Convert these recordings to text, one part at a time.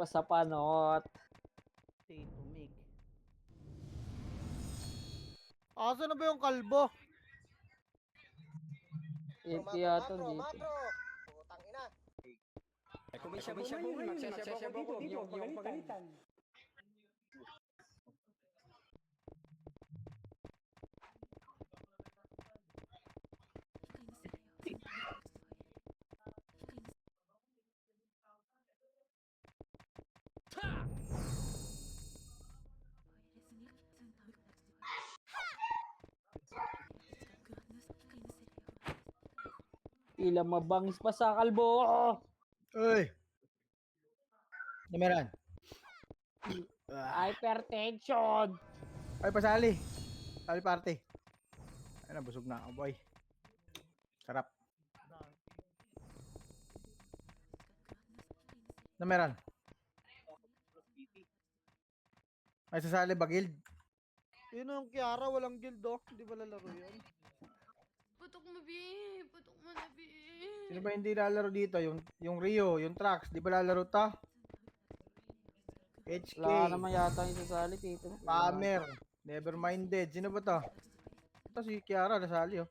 pa sa panot. Tito Mig. Asa na ba yung kalbo? Ito yata dito. Putang ina. Kung may shabu ngayon, magsasyabu ako dito, yung pagalitan. Tila mabangis pa sa kalbo. Uy! Nameran. Hypertension. Ay, pasali. Sali party. Ay, nabusog na ako, boy. Sarap. Nameran. Ay, sasali ba, guild? Yun yung Kiara, walang guild oh. Hindi ba lalaro yun? Putok mo, Bi. Putok mo na, Bi. Sino ba hindi lalaro dito? Yung Rio, yung Trax, di ba lalaro ta? HK, Wala naman yata yung sasali, Tito. Pamer, Neverminded. Sino ba to? Ito si Kiara, nasali oh.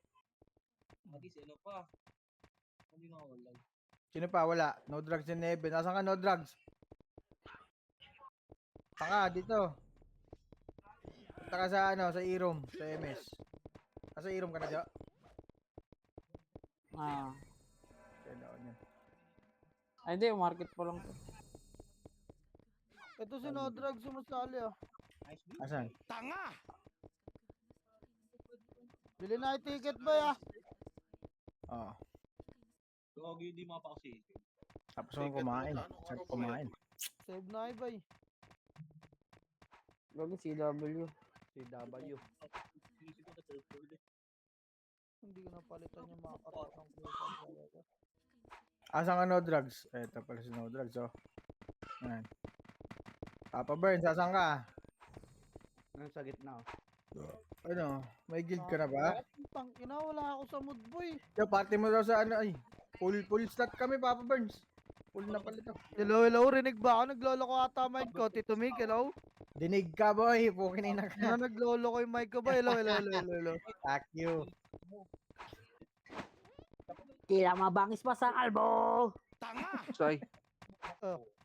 Sino pa? Wala. No drugs and Neve. Nasaan ka, no drugs? Taka, dito. Punta ka sa ano, sa E-room, sa MS. Sa E-room ka na, Jo? Ah. Kailangan yan. Ay, hindi. Market pa lang to. Ito si No Drug sumasali ah. Asan? Bili na yung ticket ba ah? Oo. Gogi di mapa kasi. Tapos ako kumain. Sarap kumain. Save na ay bay. Lagi CW. CW. Hindi ko napalitan yung mga karatang ko. Asan ka, no drugs? Eto pala si no drugs, oh. Ayan. Papa Burns, asan ka? Sa gitna. Ano? May guild ka na ba? Tang ina, wala ako sa mood boy. Yo, party mo daw sa ano, ay. Full stat kami, Papa Burns. Full na pala ito. Hello, hello, rinig ba ako? Naglolo ko ata mic ko. Tito Mig, hello? Dinig ka, boy. Pukin na ka. Ano naglolo ko yung mic ko ba? Hello, hello, hello, hello, hello. Fuck you. Tila mabangis pa sa kalbo. Say,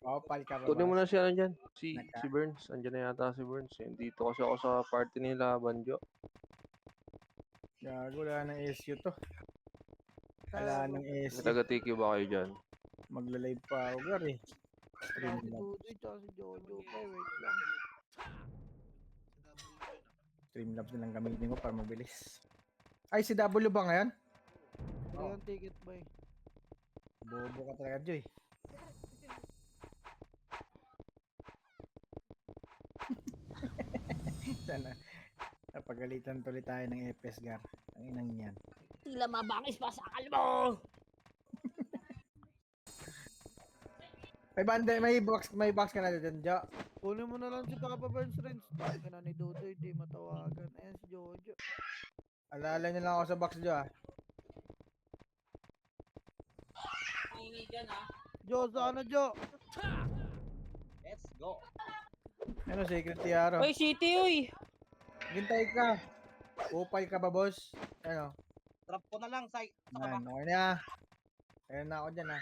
Oh, pal ka ba? kunin mo na siya nandyan. Si Naka- Burns. Andyan na yata si Burns. Dito kasi ako sa party nila, Banjo. Gago, wala ng SU to. Wala ng May SU. taga-tiki ba kayo dyan? Magla-live pa ako, gar eh. Stream Si lang. Dudoy tsaka si Jojo pa. Wait lang. Streamlabs na lang gamitin ko para mabilis. Ay, si W ba ngayon? Bili yung ticket bay. Bobo ka talaga, Joy. Sana. Napagalitan tuloy tayo ng EPS, gar. Ang inang yan. Tila mabangis pa sa kalbo. May box ka na dyan, Jo. Kunin mo na lang si Papa Burns Rins. Taka na ni Dudoy, di matawagan. Ayan si Jojo. Alala niyo lang ako sa box, Jo, ah. Jo, sana Jo. Let's go. Ano, Secret Tiaro? Uy, City, uy. Gintay ka. Upay ka ba, boss? Ano? Drop ko na lang sa Yan, okay na. Ayan na ako dyan, ha.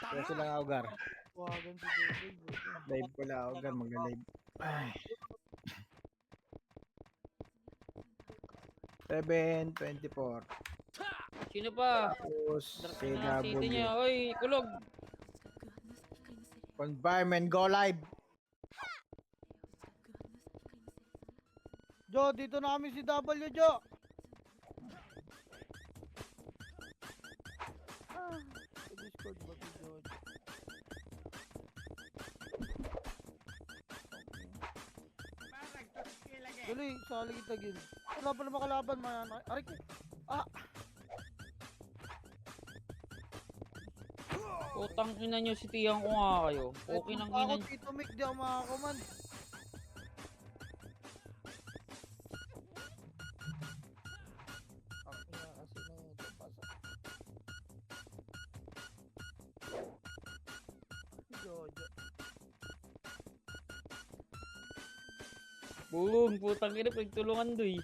Pwesto lang ako, gar. Tawagan si Dudoy. Live ko lang ako, gar. Mag-live. Ay. 7:24. Sino pa? Tapos, Darating na ang City CW. niya. Uy, kulog. Confirm and go live. Jo, dito na kami si W, Jo. Sa Discord ba si Jojo? Tuloy, sali kita gil. Wala pa naman kalaban, man. Aray ko. Ah, Utang ina nyo, sitihan ko nga kayo. Okay nang ina ako nyo. Tito Mick, di ako makakaman. Ako na kasi na ito pasa. Jojo. Boom, putang ina, pagtulungan doy.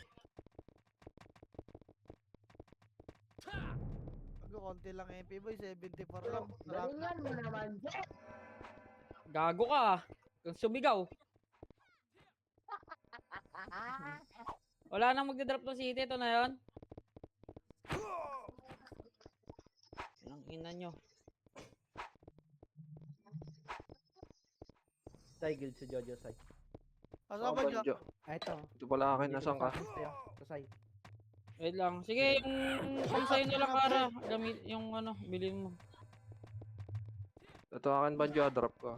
Konti lang MP boy, 74 lang. Sarap. Gago ka. Kung sumigaw. Wala nang magdadrop ng city. Ito na yun. Ang ina nyo. Sai, guild si Jojo, Sai. Asa ba dyan? Banjo. Ah, ito. Ito pala akin, Dito nasan sa ka? akin sa'yo. Sa Sai. Wait lang. Sige, yung pang sa'yo nila, Kara. Gamit yung ano, bilhin mo. Ito akin, Banjo, drop ka.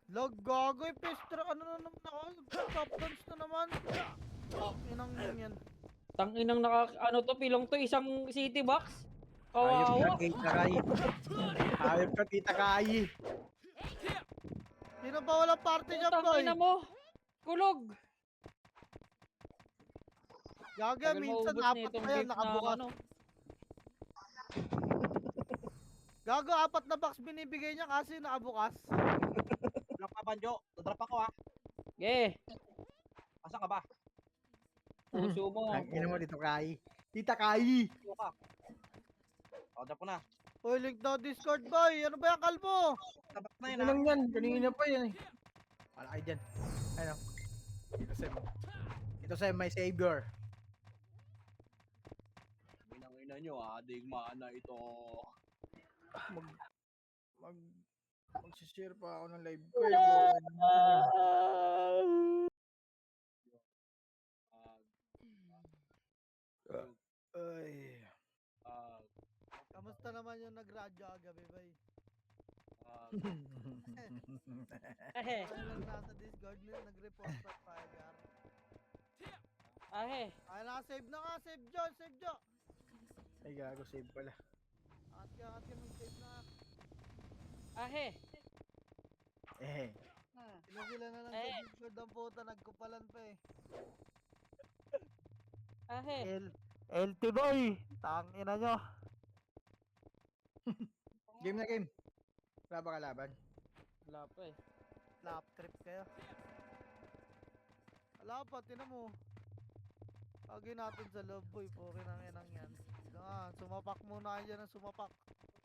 Log, gago, pestra, ano na naman ako? Top guns na naman. Inang yan. Tanginang ano to, pilong to, isang city box. Ayop ka, Kawawa. Tita Kai. Ayop ka, Tita Kai. Sino ba walang party dyan, boy? Tangina mo. Kulog. Gaga, Tagal minsan maubos apat nitong pa yan, beef na nakabukas. ano. Gago, 4 na box binibigay niya kasi nakabukas. Drop ka, Banjo. Drop ako ah. Yeah. Asan ka ba? Puso mo. Ang ina mo dito, Kai. Tita Kai. Dito ka. O, drop ko na. Uy, link daw Discord, boy. Ano ba yung kalbo? Tabat na yun Ito ah. lang yan. Kanina pa yan eh. Wala kayo dyan. Ano? Ito sa Ito sa my savior. Ina nyo ah. Digmaan na ito. Mag-share pa ako ng live ko. Eh. Ay. Kamusta naman yung nagradyo kagabi, boy? Ahe. Ano lang nasa Discord nila, nag-report sa Tiger. Ahe. Ay, naka-save na nga, save John, save John. Ay, gago, save pala. At ka mag-save na. Ahe. Eh. Sila na lang sa Discord ang puta, nagkupalan pa eh. Ahe. LT boy! Tangina nyo. Game na game. Wala ba kalaban? Wala pa eh. Lap trip kayo. Wala pa, tinan mo. Lagi natin sa loob boy, pukin ang inang yan. Sumapak muna kayo dyan ng sumapak.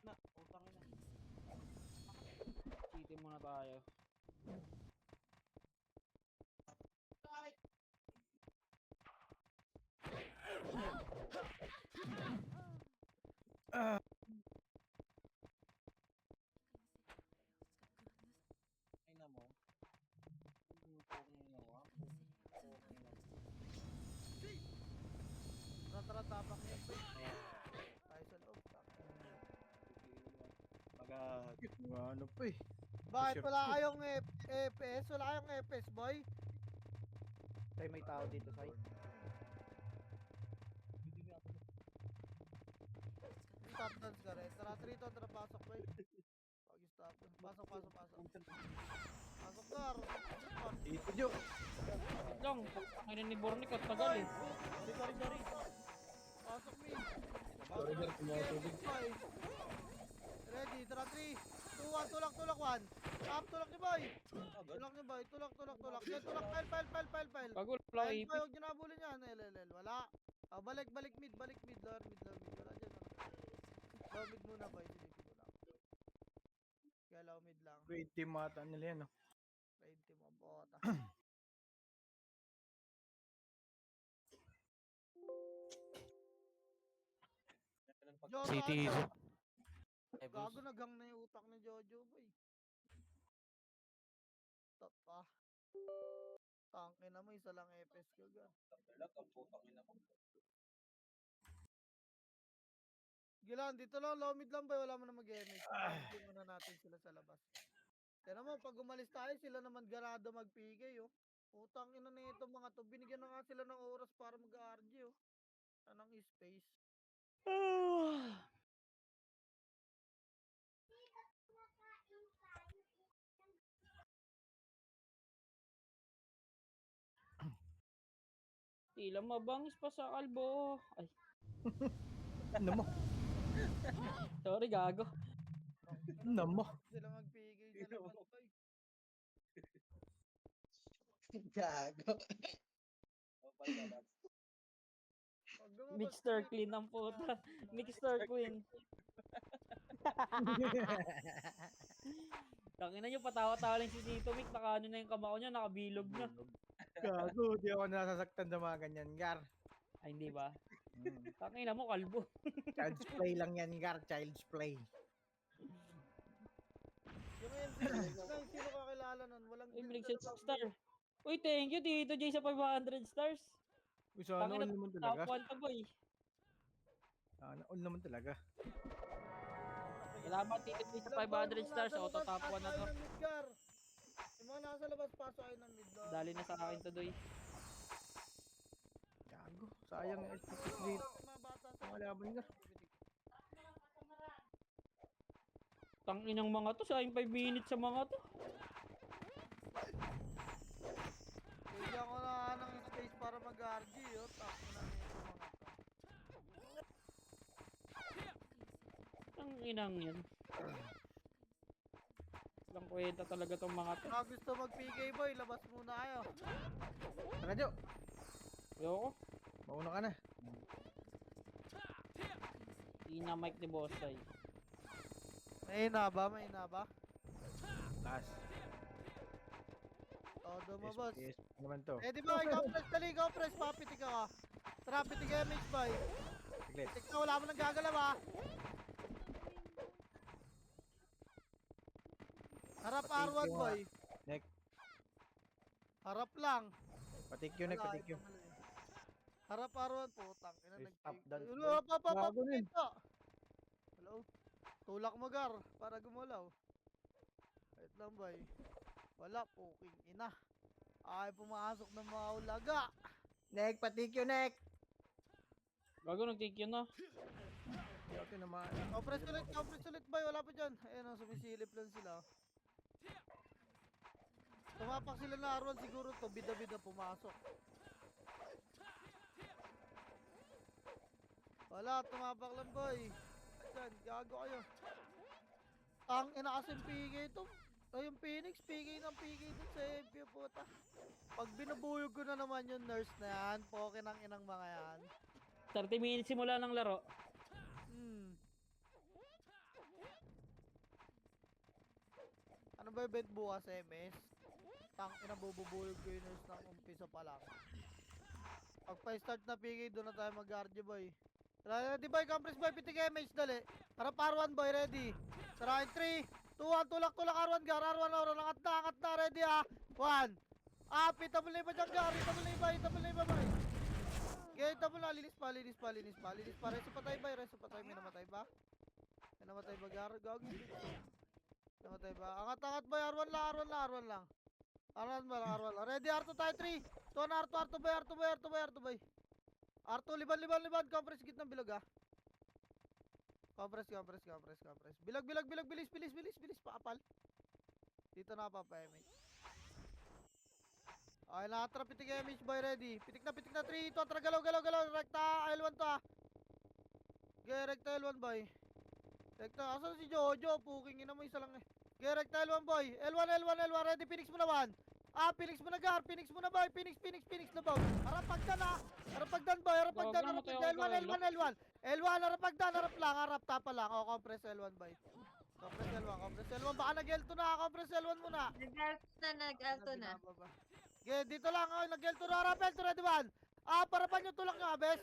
Na, utang na. City muna tayo. Ay na mo. Tara, tapak niya boy. Tayo sa loob. Pagad. Ano pa eh. Bakit Sure. wala kayong FPS? Wala kayong FPS boy? Sai, may tao dito, Sai. Stop dance ka rin. Tara, Trito, tara, pasok boy. Pag-stop dance. Pasok. Pasok na. Ito, Jo. Wait lang. Ang ni Bornic at tagal eh. Sorry. Pasok me. Ready, tara, 3, 2, 1, tulak, 1. Up, tulak ni boy. Tulak. Yan, tulak, file. Bago lang File ipit. pa, huwag nyo nabulin yan. LLL, wala. Balik mid, lower mid. Wala dyan. Low mid muna boy, silipin mo lang. Kaya low mid lang. Great team mata nila yan. No? Raid team mo, bota. City. Gago, naghang na yung utak ni Jojo boy. Tapa. Tangke na mo, isa lang FS ko ga. Gilan, dito lang, low mid lang ba? Wala mo na mag-MH. Hindi muna natin sila sa labas. Kaya naman, pag umalis tayo, sila naman ganado mag-PK, oh. Utang ina na ito mga to. Binigyan na nga sila ng oras para mag-RG, oh. Anong space? Tila mabangis pa sa kalbo. Ay, Ano mo? sorry gago. Ano mo? Sila mag-PK sa labas, boy. Gago. paglabas. Pag lumabas Mixter kami, clean ang puta. Mixter queen. Tangina nyo, patawa-tawa lang si Tito Mick. Nakaano na yung kamao niya, nakabilog na. Gago, di ako nasasaktan sa mga ganyan, Gar. Ay, hindi ba? Hmm. Tangina mo, kalbo. Child's play lang yan, Gar. Child's play. yung MC guys, sino kakilala nun? Walang Uy, guild binigyan sa 6 labas. star. Uy, thank you, Tito J, sa 500 stars. Uy, sana all Tangina, naman top talaga. 1 to, boy. Sana all naman talaga. Salamat, Tito J, sa 500 stars. Auto top 1 na to. Midgar. Yung mga nasa labas, pasok kayo ng mid. Dali na sa akin to, Doy. Gago, sayang yung SPP dito. Mga bata sa Mga laban, Gar. Tanginang mga to, sayang 5 minutes sa mga to. Bigyan ko na ng space para mag-RG, oh. Tako na nito mga to. Tanginang yan. Walang kwenta talaga tong mga to. Mga gusto mag-PK boy, labas muna kayo. Tara, Jo. Ayoko. Mauna ka na. Ina mic ni Bossay. May ina ba? May ina ba? Last. Todo mo, boss. Yes, naman to. Eh, di ba? Ikaw press, dali, ikaw press. Papitig ka. Tara, pitig MH boy. Saglit. Pitig ka, wala mo nang gagalaw, ha? Harap Patig R1 yung, boy. Neck. Harap lang. Patik yun, Neck. Wala, Patik yun. ito mali. Harap R1 po, tang ina Ay, nag stop dance, Ulo, boy. Gago na yun. Hello. Tulak mo gar para gumalaw. Wait lang boy. Wala puking ina. Ay pumasok ng mga ulaga. Neck, patik yun, Neck. Gago, nag-take yun na. Gago naman. Compress ulit boy, wala pa dyan. Ayun oh, sumisilip lang sila. Tumapak sila na R1 siguro to, bida-bida pumasok. Wala, tumapak lang boy. Ayan, gago kayo. Ang ina kasing PK ito. Ay, yung Phoenix, PK ng PK dun sa MP, puta. Pag binubuyog ko na naman yung nurse na yan, poke ng inang mga yan. 30 minutes simula ng laro. Ano ba yung event bukas, MS? Tang ina bububuyog ko yung nurse ng umpisa pa lang. Pag pa-start na PK, doon na tayo mag-RG boy. Ready boy, compress boy, pitik MH dali. Harap R1 boy, ready. Sarain 3, 2, 1, tulak R1 gar, R1 angat na, ready ha. 1. Itabol na iba dyan gar, itabol na iba boy. Okay, itabol na, linis pa. Reso pa tayo boy, may namatay ba? May namatay ba gar, gagi. Namatay ba? Angat boy, R1 lang. R1 lang. Ready, R2 tayo, 3, 2, R2 boy. R2, liban, compress, gitnang bilog ha. Compress. Bilog, bilis, paapal. Dito na papaemit. Okay, nakatrap, pitik MH boy, ready. Pitik na, 3, 2, tara, galaw, rekta, L1 to ha. Okay, rekta L1 boy. Rekta, asan si Jojo? Puking ina mo, isa lang eh. Okay, rekta L1 boy. L1, ready, Phoenix mo na 1. Phoenix mo na gar, Phoenix mo na boy, Phoenix na boy. Harap pagdan ha. Harap pagdan boy, L1, harap tapa lang. Oh, compress L1 boy. Compress L1, baka nag-L2 na, compress L1 muna. Nag-alto na. Okay, dito lang, oh, nag-L2 na, harap L2 ready 1. Parapan nyo, tulak nyo, abes.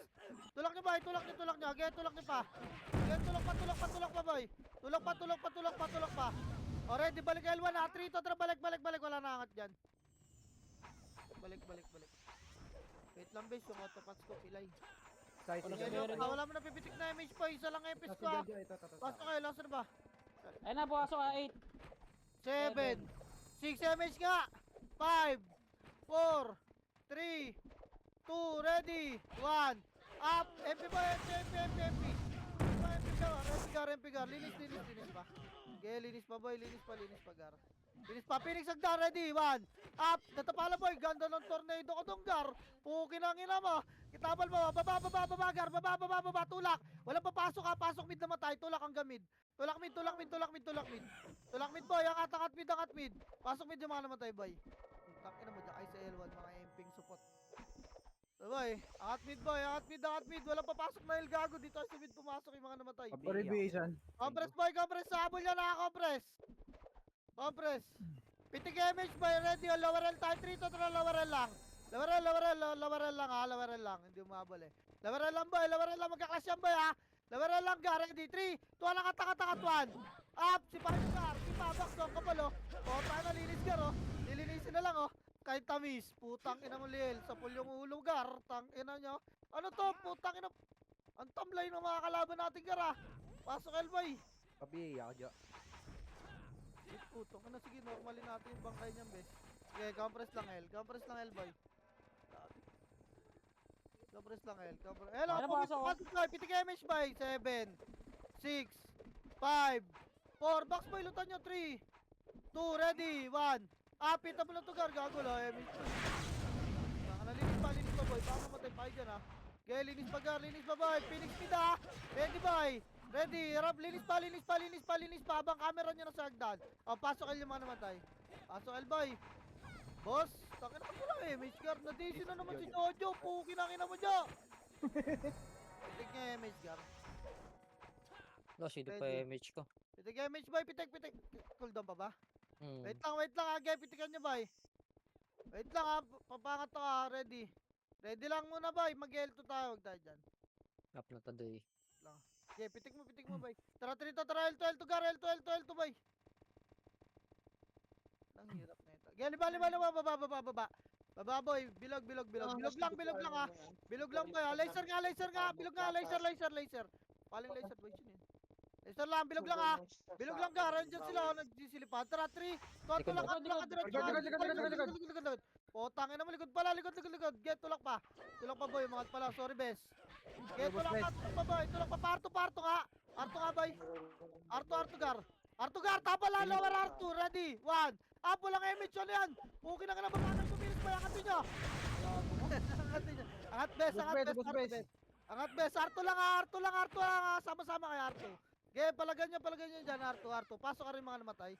Tulak nyo boy, tulak nyo. Okay, tulak nyo pa. Okay, tulak pa boy. Tulak pa. Already, balik L1 ha, 3 to, tara, balik, wala na angat dyan. Balik. Wait lang bes, yung autopats ko pilay. Size, Wala si sa Jojo. meron. Wala mo na pipitik na image pa, isa lang epis Si ko ha. Jojo, ito. Basta kayo, last na ba? Ayun na, pumasok ka, 8. 7, 6 image nga. 5, 4, 3, 2, ready, 1. Up, MP ba, MP. MP gar, linis pa. Okay, linis pa boy, gar. Linis pa, Phoenix agda, ready, 1. Up, natapala boy, ganda ng tornado ko dong gar. Pukin ang ina mo. Kitabal mo, baba, gar, baba, tulak. Walang papasok ha, pasok mid na matay, tulak ang gamid. Tulak mid boy, angat mid. Pasok mid yung mga namatay boy. Tangina mo dyan, ay sa L1, mga emping support. Boy, angat mid. Walang papasok na El Gago. Dito sa mid pumasok yung mga namatay. Papareviation. Compress boy, compress. Sabol yan compress. Compress. Pitik image boy, ready. Lower L tayo. 3 to 3, lower L lang. Lower L lang ha, lower L lang. Hindi umabol eh. Lower L lang boy, lower L lang. Magkaklas yan boy ha. Lower L lang ga, ready. 3, 2, lang ataka 1. Up, si Parikar, si Pabax, oh, kapal oh. Oh, tayo na linis gar oh. Lilinisin na lang oh. Kahit tamis, putang ina mo Liel. Sa pulyong ulo gar, tang ina nyo. Ano to, putang ina. Ang tamlay ng mga kalaban natin gar ah. Pasok El boy. Pabiya ako dyan. Putong ina, sige, normalin natin yung bangkay niyan, bes. Okay, compress lang El boy. Compress lang El. Hello, Ano, pasok? pasok boy, pitik image boy. 7, 6, 5, 4, box boy, lutan nyo. 3, 2, ready, 1. Pita mo lang to gar, gago lo, image boy. Linis pa boy, baka mamatay pa kayo dyan ha. Okay, linis pa gar, linis pa boy. Phoenix speed ha. Ready boy. Ready, harap, linis pa. Habang camera nyo na sa hagdan. O, pasok El yung mga namatay. Pasok El boy. Boss, takin na mo lang image gar. Na-DC na naman si Jojo. Puki na kina mo dyan. Pitik niya image gar. Lost, hindi pa Ready. image ko. Pitik image boy, pitik. Cooldown pa ba? Hmm. Wait lang agay, pitikan nyo boy. Wait lang ha, papangat to ha, ready. Ready lang muna boy, mag-L2 tayo, huwag tayo dyan. Up na to day. Okay, pitik mo boy. Tara, L2 gar, L2 boy. Ang hirap na ito. Okay, baba. Baba boy, bilog lang ha. Bilog lang boy ha, laser nga, bilog nga, laser. Paling laser boy, sino yun? Laser lang, bilog lang ha. Bilog lang gar, andyan sila oh, nagsisilipan. Tara, 3, 2, tulak ka diretso. Potang ina mo, likod pala, likod. Get, tulak pa boy, mga pala, sorry bes. Get, tulak pa boy, parto nga. Arto nga boy. Arto gar, tapala, lower Arto, ready, 1. Walang image ano yan. Pukin na ka na babangan, kumilis pa, angatin nyo. Angat bes. Arto lang ha, sama-sama kay Arto. Okay, palagan nyo dyan, Arto. Pasok ka rin mga namatay.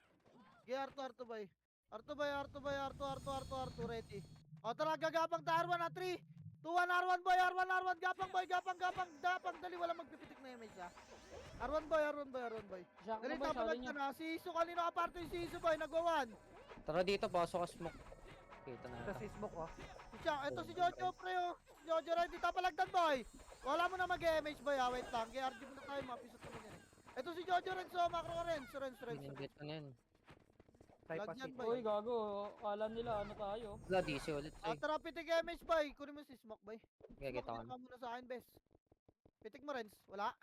Okay, Arto boy. Arto, ready. O tara, gagapang tayo, R1 na 3, 2, 1, R1 boy, gapang, dali, walang magpipitik na image ha. R1 boy. Siya Dali, boy, tapalag sali ka nyo. na, si Iso, kanina ka parte si Iso boy, nagwa 1. Tara dito, pasok ka smoke. Kita na Ito ito. si Smoke oh. Siya, ito si Jojo pre oh. Si Jojo ready, tapalagdan boy. Wala mo na mag-MH boy ha, wait lang. GRG muna tayo, mapisot naman yan. Ito si Jojo Renzo, macro ka rin. Renzo. Pinindit ko na yan. Type Lagyan pass boy. Uy, gago. Kala nila ano tayo. Wala, DC ulit. Ay, Tara, pitik MH boy. Kunin mo si Smoke boy. gagita ko Smoke, na. ka muna sa akin, bes. Pitik mo Renz, wala.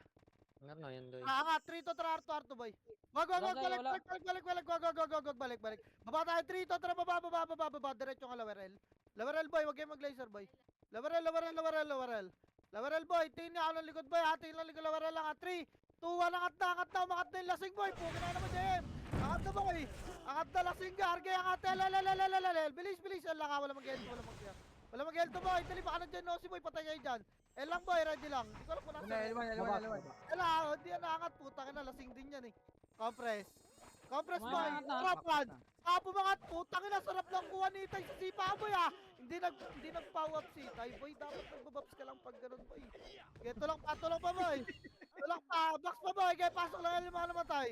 Ano yan, doy? Angat, 3 to tara, Arto boy. Wag, Wala. balik. Baba tayo, 3 to tara, baba. Diretso nga lower L. Lower L boy, wag kayo mag-laser boy. Lower L boy, tingin nga ako ng likod boy, tingin lang likod lower L lang ha. 3, 2, 1, angat na yung lasing boy. Pukin na naman JM. Angat na boy. Angat na lasing ga, argay angat. Bilis, lang ha, wala mag-L to boy. Dali baka nandiyan no si boy, patay kayo dyan. L lang boy, ready lang. Di ko alam kung nasa. L1. Hindi yan naangat, putang ina, lasing din yan eh. Compress boy, Umangat na. sarap man. Pumangat, putang ina, sarap lang kuha ni Tay sa sipa boy ah. Hindi nag-power up si Tay boy, dapat nagbabaps ka lang pag ganun boy. Okay, tulak pa boy. Box pa boy, kaya pasok lang yung mga namatay.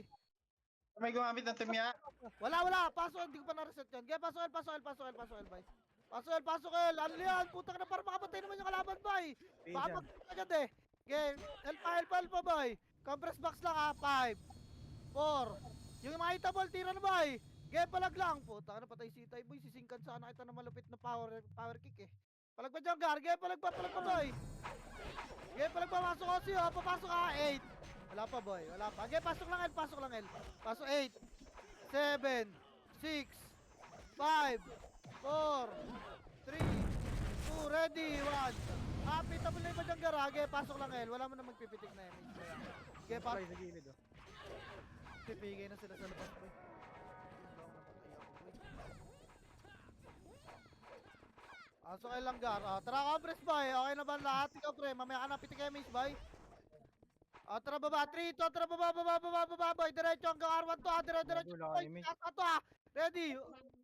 May gumamit ng timya. Wala, pasok, hindi ko pa na-reset yan. Kaya pasok L boy. Pasok L, ano yan, putang ina, para makabatay naman yung kalaban boy. Baka mag-put agad eh. Okay, L pa boy. Compress box lang ha, 5, 4. Yung mga hitable, tira na boy. Okay, palag lang. Puta ka na, patay si Tay boy. Sisingkan sana kita na malupit na power kick eh. Palag pa dyan gar, okay, palag pa boy. Okay, palag pa, pasok ko siyo, papasok ka, 8. Wala pa boy, wala pa. Okay, pasok lang L. Pasok 8, 7, 6, 5, 4, 3, 2, ready, 1. Pitable na yung madyang garage, pasok lang L. Wala mo na magpipitik na image. Okay, pasok. Sa gilid oh. Pipigay na sila sa labas boy. Pasok L lang gar. Tara compress boy, okay na ba lahat? Ikaw pre, mamaya ka na pitik image boy. Tara baba, 3, 2, tara baba boy. Diretso hanggang R1 to diretso boy. Tata to ready.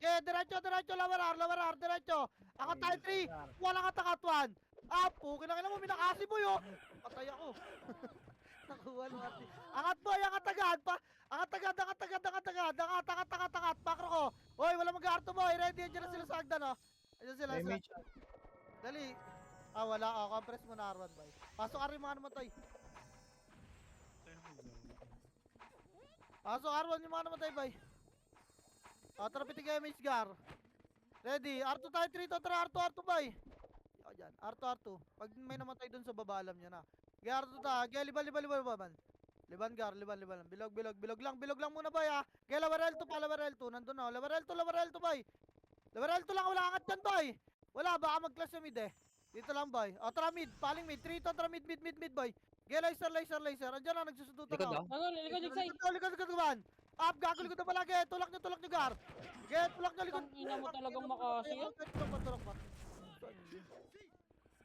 Okay, diretso, lower R, diretso. Ako tayo 3, wala ka takat 1, Pukin na mo, minakasi mo yun. Patay ako. Nakuha ng arte. Angat boy, angat agad pa. Angat agad. Angat. Pakro ko. Hoy, wala mag-arto boy. Ready, andyan na sila sa hagdan, oh. Andyan sila. Damage. Dali. Wala. Compress mo na R1 boy. Pasok ka rin mga namatay. Pasok R1 yung mga namatay boy. Tara pitig kayo, Miss Gar. Ready. R2 tayo, 3 to. Tara, R2 boy. Yan, R2. Pag may namatay dun sa baba, alam nyo na. R2 ta. Liban. Liban Gar. Bilog lang muna boy ha. Lower L2 nandun na. Lower L2 boy. Lower L2 lang, wala angat dyan boy. Wala, baka mag-clash yung mid eh. Dito lang boy. Tara mid, paling mid. 3 to, tara mid boy. Laser. Andiyan na, nagsusundutan Likod ako. ah. Likod. Likod man. Gago likod na palagi. Tulak nyo Gar. Tulak nyo likod. Ang ina mo talagang makasi yun. Tulak pa.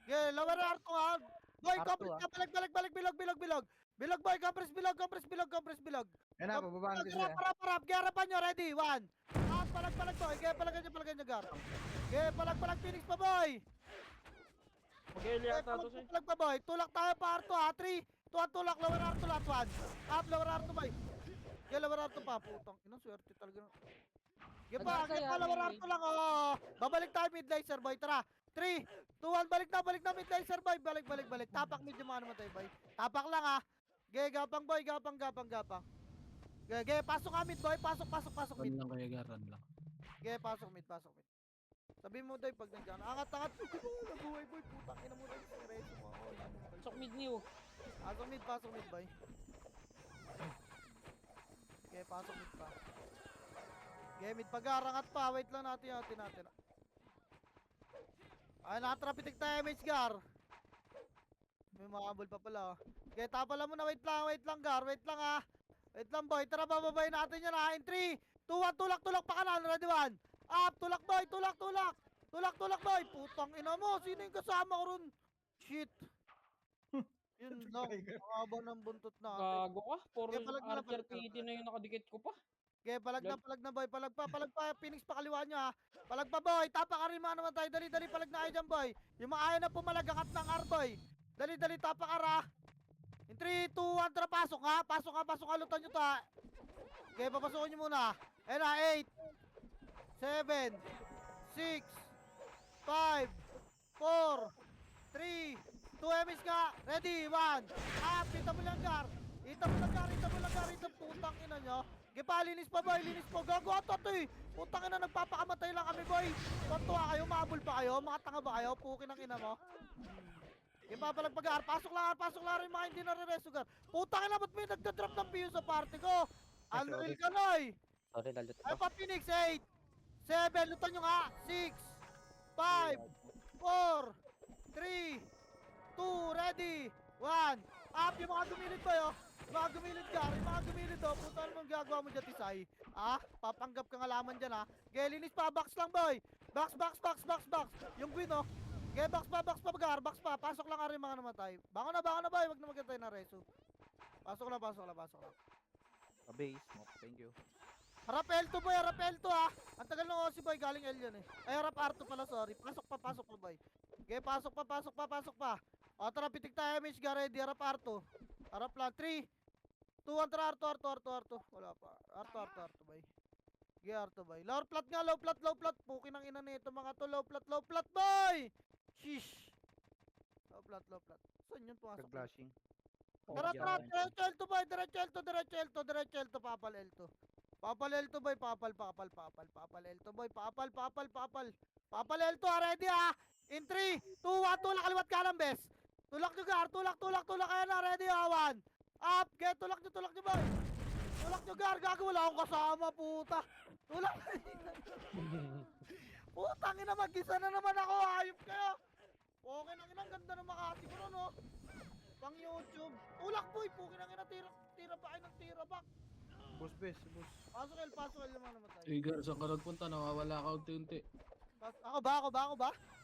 Lower R2 ha. Boy, R2, compress ka, balik, bilog. Bilog boy, compress bilog. Yan na, bababaan ko sila. Parap, harapan nyo, ready, 1. Palag boy, palagan nyo, Gar. Palag, Phoenix pa boy. Mag-eli ata to siya. Palag pa boy, tulak tayo pa R2 ha, 3, 2, tulak, lower R2 lahat, 1. Lower R2 boy. Lower R2 pa, putang, inang swerte talaga. Lower R2 lang, babalik tayo mid laser boy, tara. 3, 2, 1, balik na mid laser boy, balik. Tapak mid yung mga namatay boy. Tapak lang ha. Gapang boy, gapang. Pasok ka mid boy, pasok mid. Lang kaya garan lang. Pasok mid. Sabi mo doy pag nandiyan. Angat. Nabuhay boy, putang ina mo doy. Diretso mo. Sok mid niyo. Pasok mid boy. Pasok mid pa. Mid pag-arangat pa, wait lang natin. Ay, nakatrapitik tayo, Mage Gar. May makabol pa pala, oh. Tapala mo na, wait lang, Gar. Wait lang, ha. Wait lang, boy. Tara, bababay natin yan, ha. In 3, 2, 1, tulak pa kanan. Ready, 1. Up, tulak, boy. Tulak, boy. Putang ina mo. Sino yung kasama ko ron? Shit. Yun lang. Makaba ng buntot na. Gago ka. Puro Palag na, Archer palag na. PT na yung nakadikit ko pa. Palag na, boy. Palag pa. Phoenix pa kaliwa nyo, ha. Palag pa, boy. Tapak ka rin mga naman tayo. Dali, palag na kayo dyan, boy. Yung mga ayaw na pumalagakat ng R, boy. Dali, tapak ka, ra. In 3, 2, 1, tara, pasok ha. Pasok, halutan nyo ta. Papasukin nyo muna. Ayan na, 8, 7, 6, 5, 4, 3, 2, emis ka. Ready, 1. Kita mo lang, Gar. Putang ina nyo. Linis pa, boy. Gago ato to eh. Putang ina, nagpapakamatay lang kami, boy. Tontuwa kayo, maabol pa kayo. Mga tanga ba kayo? Pukin ang ina mo. Papalag pag-aar. Pasok lang rin mga hindi nare-resugar. Putang ina, ba't may nagdadrop ng PU sa party ko? Unreal ka, Noy. Sorry, lalot Ay ko. pa, Phoenix, 8, 7, lutan nyo nga. 6, 5, 4, 3, 2, ready, 1. Up, yung mga gumilid ba yun? Mga gumilid, oh. Puta naman gagawa mo dyan, Tisay. Papanggap ka nga laman dyan, ha. Linis pa, box lang, boy. Box. Yung Gwyn, oh. Box pa. Pasok lang ka rin mga namatay. Bango na, boy. Wag na magkantay na reso. Pasok lang. Base, smoke. Thank you. Harap L2, boy. Ha. Ang tagal ng OC, boy. Galing L yan, eh. Ay, harap R2 pala, sorry. Pasok pa, boy. Pasok pa. Tara, pitik tayo, Miss Garedi. Harap R2. Harap lang. 3, 2, 1, tara, R2. Wala pa. R2, boy. R2, boy. Low plat. Pukin ang ina nito, mga to. Low plat, boy. Shish. Low plat. Saan yun pumasok? Flashing. Tara, diretso L2, boy. Diretso L2. Papal L2. Boy. Papal L2, boy. Papal L2, ready, ha. In 3, 2, 1, tulak kaliwat kanan, bes. Tulak nyo, Gar. Tulak kayo na, ready, ha. 1. Up, tulak nyo, boy. Tulak nyo, Gar. Gago, wala akong kasama, puta. Tulak. Putang ina, mag-isa na naman ako. Hayop kayo. Okay nang inang ganda ng Makati ko, no? Pang YouTube. Tulak, boy. Pukin ang ina, tira pa kayo ng tira back. Boss. Pasok L yung mga namatay. Gar, saan ka nagpunta? Nawawala ka unti-unti. Ako ba?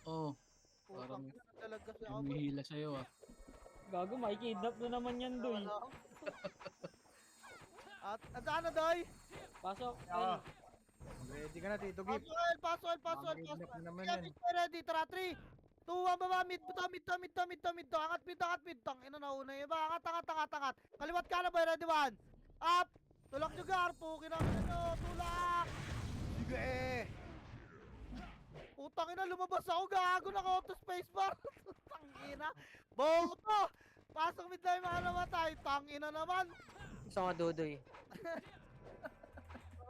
Oo. Putang Parang ina, nagdalag kasi ako, boy. humihila sa'yo, Gago, may kidnap na naman yan, doy. Wala ako. At saan na, Doy? Pasok. Ah. Ready ka na, Tito Gip. Pasok L. Kidnap na naman yan. Ready, tara, 3, 2-1 baba, mid to. Angat mid. Tang ina nauna yun. Angat. Kaliwat ka na boy, ready 1. Up. Tulak nyo gar, pukin ang ina nyo. Tulak. Sige. Putang ina, lumabas ako, gago, naka-auto spacebar. Tang ina. Bogo to. Pasok mid na yung mga namatay. Tang ina naman. Gusto nga Dudoy.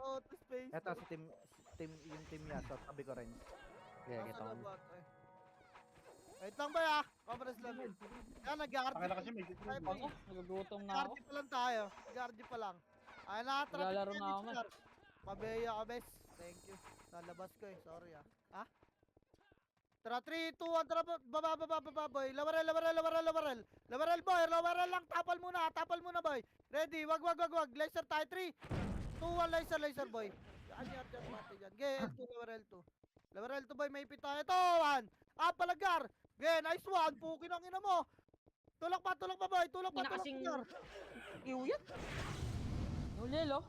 Auto space. Eto si yung team niya, so tabi ko rin. Yeah, kita ko. Wait lang ba ya? Conference lang. Yan, nag-guardi. Ako, nagugutom na ako. Guardi pa lang tayo. Guardi pa lang. Ay, nakatrapit Naglalaro na ako, man. Pabeya ka, bes. Thank you. Nalabas ko eh. Sorry ah. Ha? Tara, 3, 2, 1, tara, baba, boy. Lawarel, boy. Lawarel lang. Tapal muna, boy. Ready? Wag. Laser tayo, 3, 2, 1, laser, boy. Yan, mati dyan. Ge, L2, Lawarel 2, boy. May ipit tayo. Ito, 1. Palagar. Ge, nice one. Pukin ang ina mo. Tulak pa, boy. Tulak pa, Gar. Iuyat. Ulil, oh.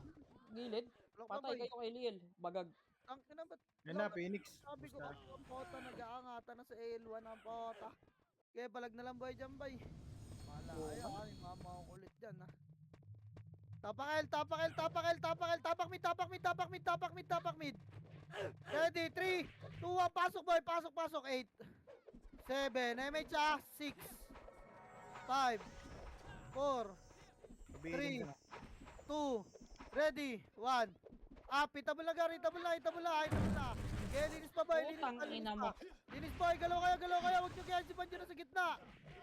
Gilid. Tulak pa, Patay boy. kayo kay Liel. Bagag. Ang ina ba't? Yan na, Phoenix. Sabi ko, ang pota, nag-aangatan na sa L1 ang pota. Kaya balag na lang, boy, dyan, boy. Wala, ay, mama ko ulit dyan, ha. Tapak mid. Ready, 3, 2, 1, pasok, boy, pasok, 8, 7, MH, 6, 5, 4, Sabihin 3, ka na. 2, ready, 1. Itabol na. Kaya linis pa, boy, Putang ina mo. Linis, boy, galaw kayo, huwag nyo kaya si Banjo na sa gitna.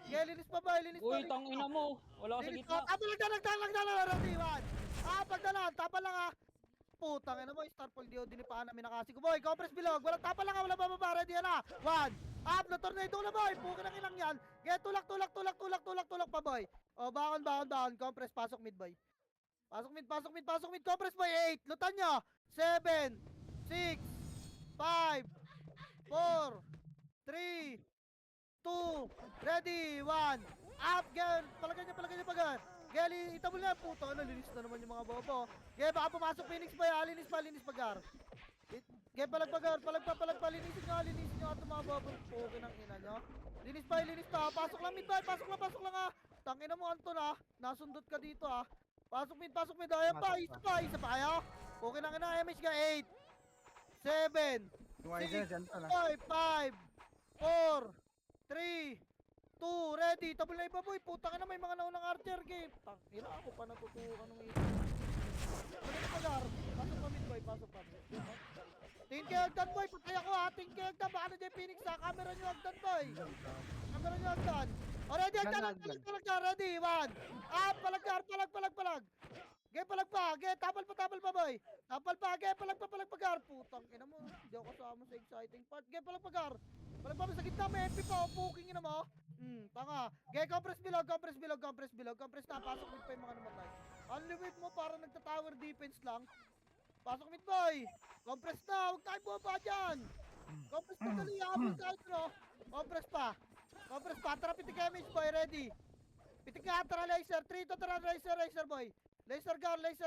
Kaya linis pa, boy, Uy, tang ina mo. Wala ka sa gitna. Nagdalan, ready, 1. Pagdalan, tapal lang, ha. Putang ina mo, Starfall Dio, dinipahan namin nakasi ko, boy, compress bilog, walang tapal lang, wala bababa, ready, na. 1. Na tornado na, boy, pukin ang inang yan. Kaya tulak pa, boy. O, bakon, compress, pasok mid, boy. Pasok mid, compress, boy, 8. Lutan nyo, 7, 6, 5, 4, 3, 2, ready, 1. Up, girl, palagay niya, pagar. Geli, itabol na, puto, linis na naman yung mga bobo. Gaya, baka pumasok Phoenix ba ya? Linis pagar. Gaya, palag pa, linisin nyo at mga bobo. Pukin ang ina nyo. Linis pa, pasok lang mid, pasok lang ha. Tangina mo, Anton ha. Nasundot ka dito ha. Pasok mid, ayan pa, isa pa kayo. Pukin ang ina, MH ka, 8, 7, Tumayo ka na dyan, na. 5, 4, 3, 2, ready. Tabol na iba, boy. Putang ina, may mga naunang archer game. Tangina, ako pa natutukan ng ito. Balik pa, Gar. Pasok pa, mid, boy. Pasok pa. Tingin kayo agdan, boy. Patay ako, ha. Tingin kayo agdan. Baka na dyan Phoenix, ha. Camera nyo agdan, boy. Camera nyo agdan. O, ready, agdan. Ready, 1. Palag. Ge, palag pa. Ge, tapal pa, boy. Tapal pa, ge, palag pa, Gar. Putang ina mo. Hindi ako kasama sa exciting part. Ge, palag pa, Gar. Palag pa, sa gitna, may MP pa. Puking ina mo. Tanga. Ge, compress bilog. Compress na. Pasok mid pa yung mga namatay. Unlimit mo para nagta-tower defense lang. Pasok mid, boy. Compress na. Huwag tayo bumaba dyan. Compress pa, dali. Habol tayo, no. Compress pa. Tara, pitik image, boy. Ready. Pitik ka, tara, laser. 3 to, tara, laser, boy. Laser, Gar. Laser.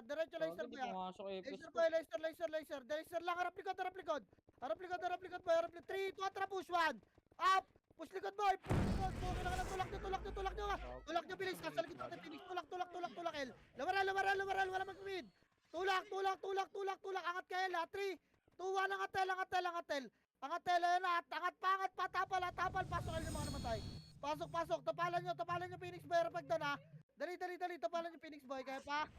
Diretso, laser, boy. Pumasok eh. Laser, boy. Laser lang. Harap likod, boy. Harap likod. 3, 2, tara, push 1. Up. Push likod, boy. Tulak nyo. Tulak nyo, bilis. Nasa likod natin, Phoenix. Tulak, L. Lawaral. Wala mag-mid. Tulak. Angat ka, L, ha. 3, 2, 1. Angat, L. Angat, ayan na. Angat pa. Tapal. Pasok kayo ng mga namatay. Pasok. Tapalan nyo, Phoenix, boy. Pagdan, ha. Dali. Tapalan nyo, Phoenix, boy. Kaya pa.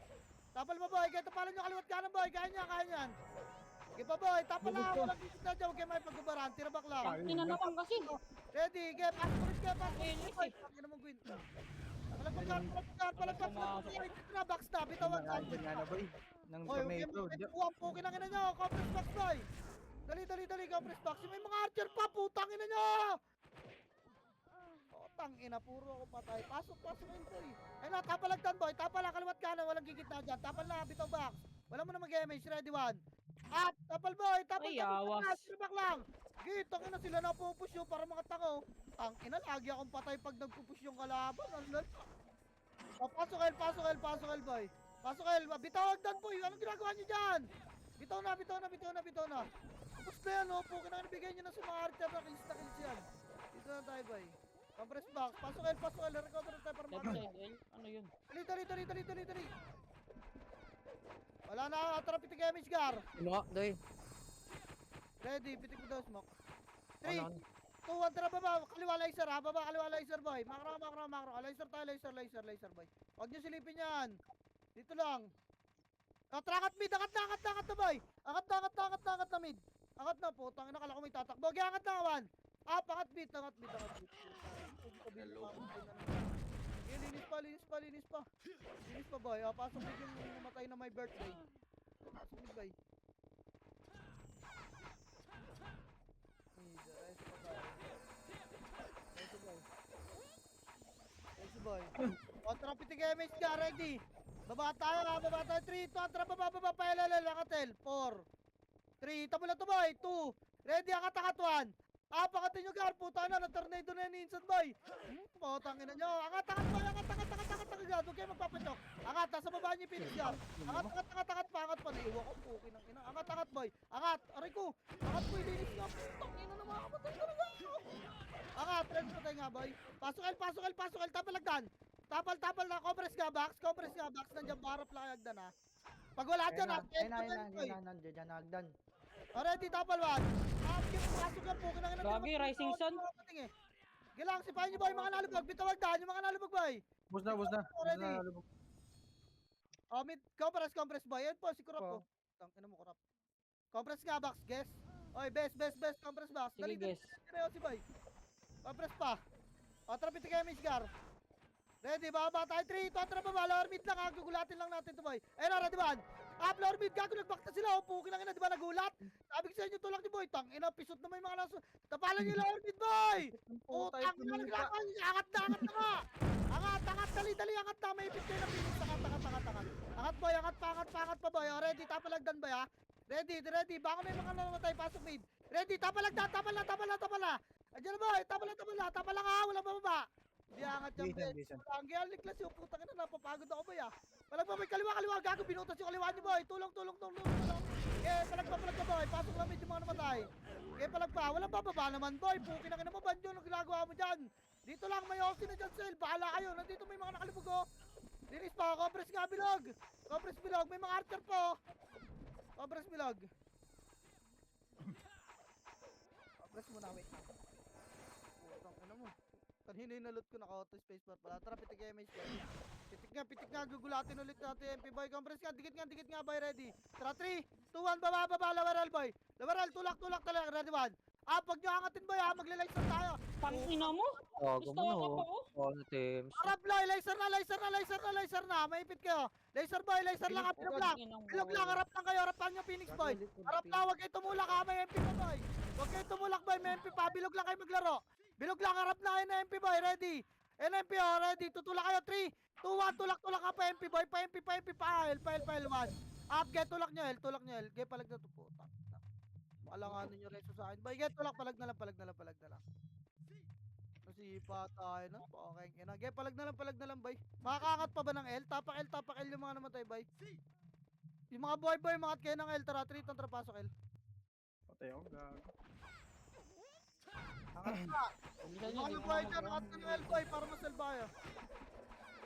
Tapal mo, boy. Kaya tapalan nyo kaliwat kanan, boy. Kaya yan. Kaya pa, boy. Tapal na. Walang isip na dyan. Huwag kayo may pagbabaran. Tirabak lang. Ina naman kasi. Ready, kaya pasok ulit. Boy, pangin mo, Gwyn. Palag. Box na. Bitawan ka. Dyan nga na, boy. Ng Oy, tomato. huwag po kinangin na nyo. Compress box, boy. Dali, compress box. May mga archer pa. Putang ina nyo. Tangina, puro ako patay. Pasok yun, boy. Ayun na, tapalagtan, boy. Tapala, kaliwat kanan, walang gigit na dyan. Tapal na, bitaw box. Wala mo na mag-MH, ready 1. Up, tapal, boy. Tapal, Ay, awas. Sirabak lang. Gitang ina sila na pupush yung para mga tango. Tangina, lagi akong patay pag nagpupush yung kalaban. Pasok L, boy. Pasok L, bitaw agdan, boy. Anong ginagawa nyo dyan? Bitaw na. Tapos na yan, oh. Pukin na nabigay nyo na sa mga archer na kills yan. Dito na tayo, boy. Compress box. Pasok L. Recover na tayo para Left makakita. side, L. Ano yun? Dali. Wala na, atara pitik damage, Gar. Mga, doy. Ready, pitik mo daw, smoke. Ano, 3, 2, 1, tara baba. Kaliwa laser, ha? Baba, kaliwa laser, boy. Makro. Laser tayo, laser, boy. Huwag nyo silipin yan. Dito lang. Angat mid, angat na, boy. Angat na mid. Angat na, putang ina, kala ko may tatakbo. Okay, angat na, kawan. Angat mid. Linis pa, boy. Pasok mid yung namatay na my birthday. Pasok mid, boy. Nice, boy. Kontra pitik MH ka, ready. Baba tayo, 3, 2, atara, baba, paelala, lakatel. 4, 3, tamo lang to, boy. 2, ready, angat, 1. Pakatin nyo, Gar, puta na, na-tornado na yan, instant, boy. Putangin na nyo. Angat, boy, angat, Gar. Huwag kayo magpapatok. Angat, nasa baba nyo yung finish, Gar. Angat pa, naiwa ko, pukin ng ina. Angat, boy. Angat, aray ko. Angat, boy, linis nga, putang ina na mga kamatay talaga. Angat, ready patay nga, boy. Pasok L, tapalagdan. Tapal na, compress nga, box. Nandiyan, barap lang agdan, ha. Pag wala dyan, ha. Nandiyan na hagdan. Ready, tapal 1. Pasok lang po, kinangin Gagi, Rising Sun. Gilang, sipahin nyo, boy, mga nalubog. Bitawagdan, yung mga nalubog, boy. Bus na. Ready. Mid, compress, boy. Yan po, si Kurap ko. Tangina mo, Kurap. Compress nga, box, guess. Oy, best, compress box. Sige, guess. Si boy. Compress pa. Trapit kayo, Misgar. Ready, baba tayo. 3, 2, atara baba. Lower mid lang, gugulatin lang natin to, boy. Ready, man. Lower mid, gago, nag-back na sila. Pukin lang ina, di ba, nagulat? Sabi ko sa inyo, tulak ni boy. Tangina, pisot na may mga naso. Tapalan niyo lower mid, boy. Tangina, naglakan. Angat na nga. Angat, dali, angat na. May ipit kayo na pinis. Angat. Angat, boy, angat pa, boy. Ready, tapalagdan, boy, ha. Ready. Bako na yung mga namatay, pasok mid. Ready, tapalagdan, tapal na. Andiyan na, boy, tapal lang, ha. Walang bababa. Hindi angat yung Listen. Ang gayal ni Klas yung putang ina, napapagod ako, boy, ah. Palagpapay, kaliwa, gago, binutas yung kaliwa niyo, boy. Tulong. Palagpa, boy. Pasok lang medyo mga namatay. Palagpa, walang bababa naman, boy. Pukin ang ina mo, banjo, ang ginagawa mo dyan. Dito lang, may oxy na dyan, Sel. Bahala kayo, nandito may mga nakalibog, oh. Linis pa, compress nga, bilog. May mga archer po. Compress bilog. Compress muna, wait. Putang ina mo. Kanina yung nalot ko, naka-auto space bar pala. Tara, pitik kayo, MH, boy. Pitik nga, gugulatin ulit natin. MP, boy, compress nga, dikit nga, boy, ready. Tara, 3, 2, 1, baba, lawaral, boy. Lawaral, tulak talaga, ready, 1. Pag nyo angatin, boy, ha, magle-laser tayo. Pangina mo. Gago Gusto mo, ko no. po. All teams. Arab, boy, laser na. Maipit kayo. Laser, boy, laser lang, bilog lang, harap lang yung Phoenix, boy. Harap lang, huwag kayo tumulak, ha, may MP pa, boy. Huwag kayo tumulak, boy, may MP pa, bilog lang kayo maglaro. Bilog lang, harap na kayo na MP, boy, ready. NMP, ready, tutulak kayo, 3, 2, 1, tulak ka pa MP, boy, pa MP, pa L, 1. Get, tulak nyo, L. Get, palag na to po. Alanganin nyo reso sa akin. Boy, get, tulak, palag na lang. Nasipa tayo na. Okay, get, palag na lang, boy. Makakaangat pa ba ng L? Tapak L yung mga namatay, boy. Yung mga boy, makat kayo ng L. Tara, 3, tantra, pasok L. Patay ako, gago. Angat pa. Bilisan Yung nyo, mga boy dyan, angat ng L, boy, para masalba kayo.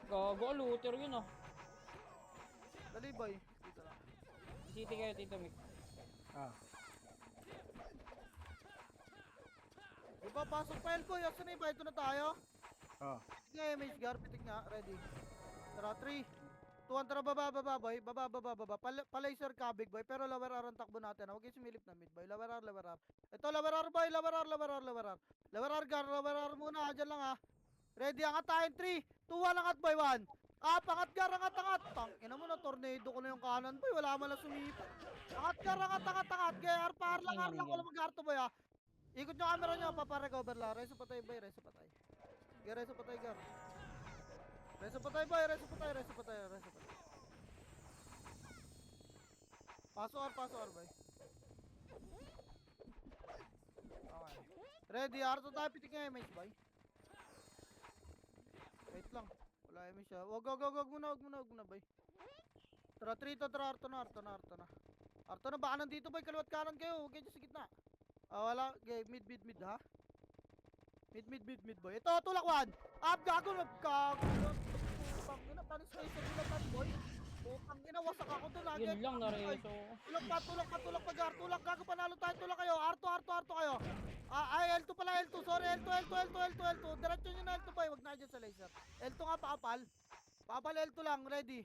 Gago, looter yun, oh. Dali, boy. Dito lang. City kayo, Tito Mick. Diba, pasok pa L, boy. Asan na yung ito na tayo? Pitik nga, MH, Gar. Pitik nga, ready. Tara, 3, 2, 1, tara, baba, boy. Baba. Pa-laser ka, big boy. Pero lower R ang takbo natin. Huwag kayo sumilip na mid, boy. Lower R. Ito, lower R, boy. Lower R, Gar. Lower R muna. Diyan lang, ha. Ready, angat tayo. 3, 2, 1, angat, boy. 1. Pangat, Gar. Angat. Tangina mo na, tornado ko na yung kanan, boy. Wala man lang sumipa. Angat, Gar. Angat. Kaya R lang. Wala mag-arto, boy, ha. Ikot nyo camera nyo. Paparecover lang. Reso patay, boy. Reso patay, Gar. Reso patay, boy. Reso patay. Pasok R, boy. Okay. Ready, Arto tayo, pitik nga MH, boy. Wait lang. Wala MH siya. Wag muna, boy. Tara, 3 to, Arto na. Arto na, baka nandito boy, kaliwat kanan kayo, huwag kayo dyan sa gitna. Wala, okay, mid ha? Mid boy. Ito, tulak 1. Up, gago, nagkago. Putang ina, panis kayo sa bulatan boy. Putang ina, wasak ako doon lagi. Yun lang, nareso. Tulak pa, Gar. Tulak, gago, panalo tayo, tulak kayo. Arto kayo. Ay, L2 pala, L2. Sorry, L2. Diretso nyo na L2 boy, wag na dyan sa laser. L2 nga, pakapal. Pakapal L2 lang, ready.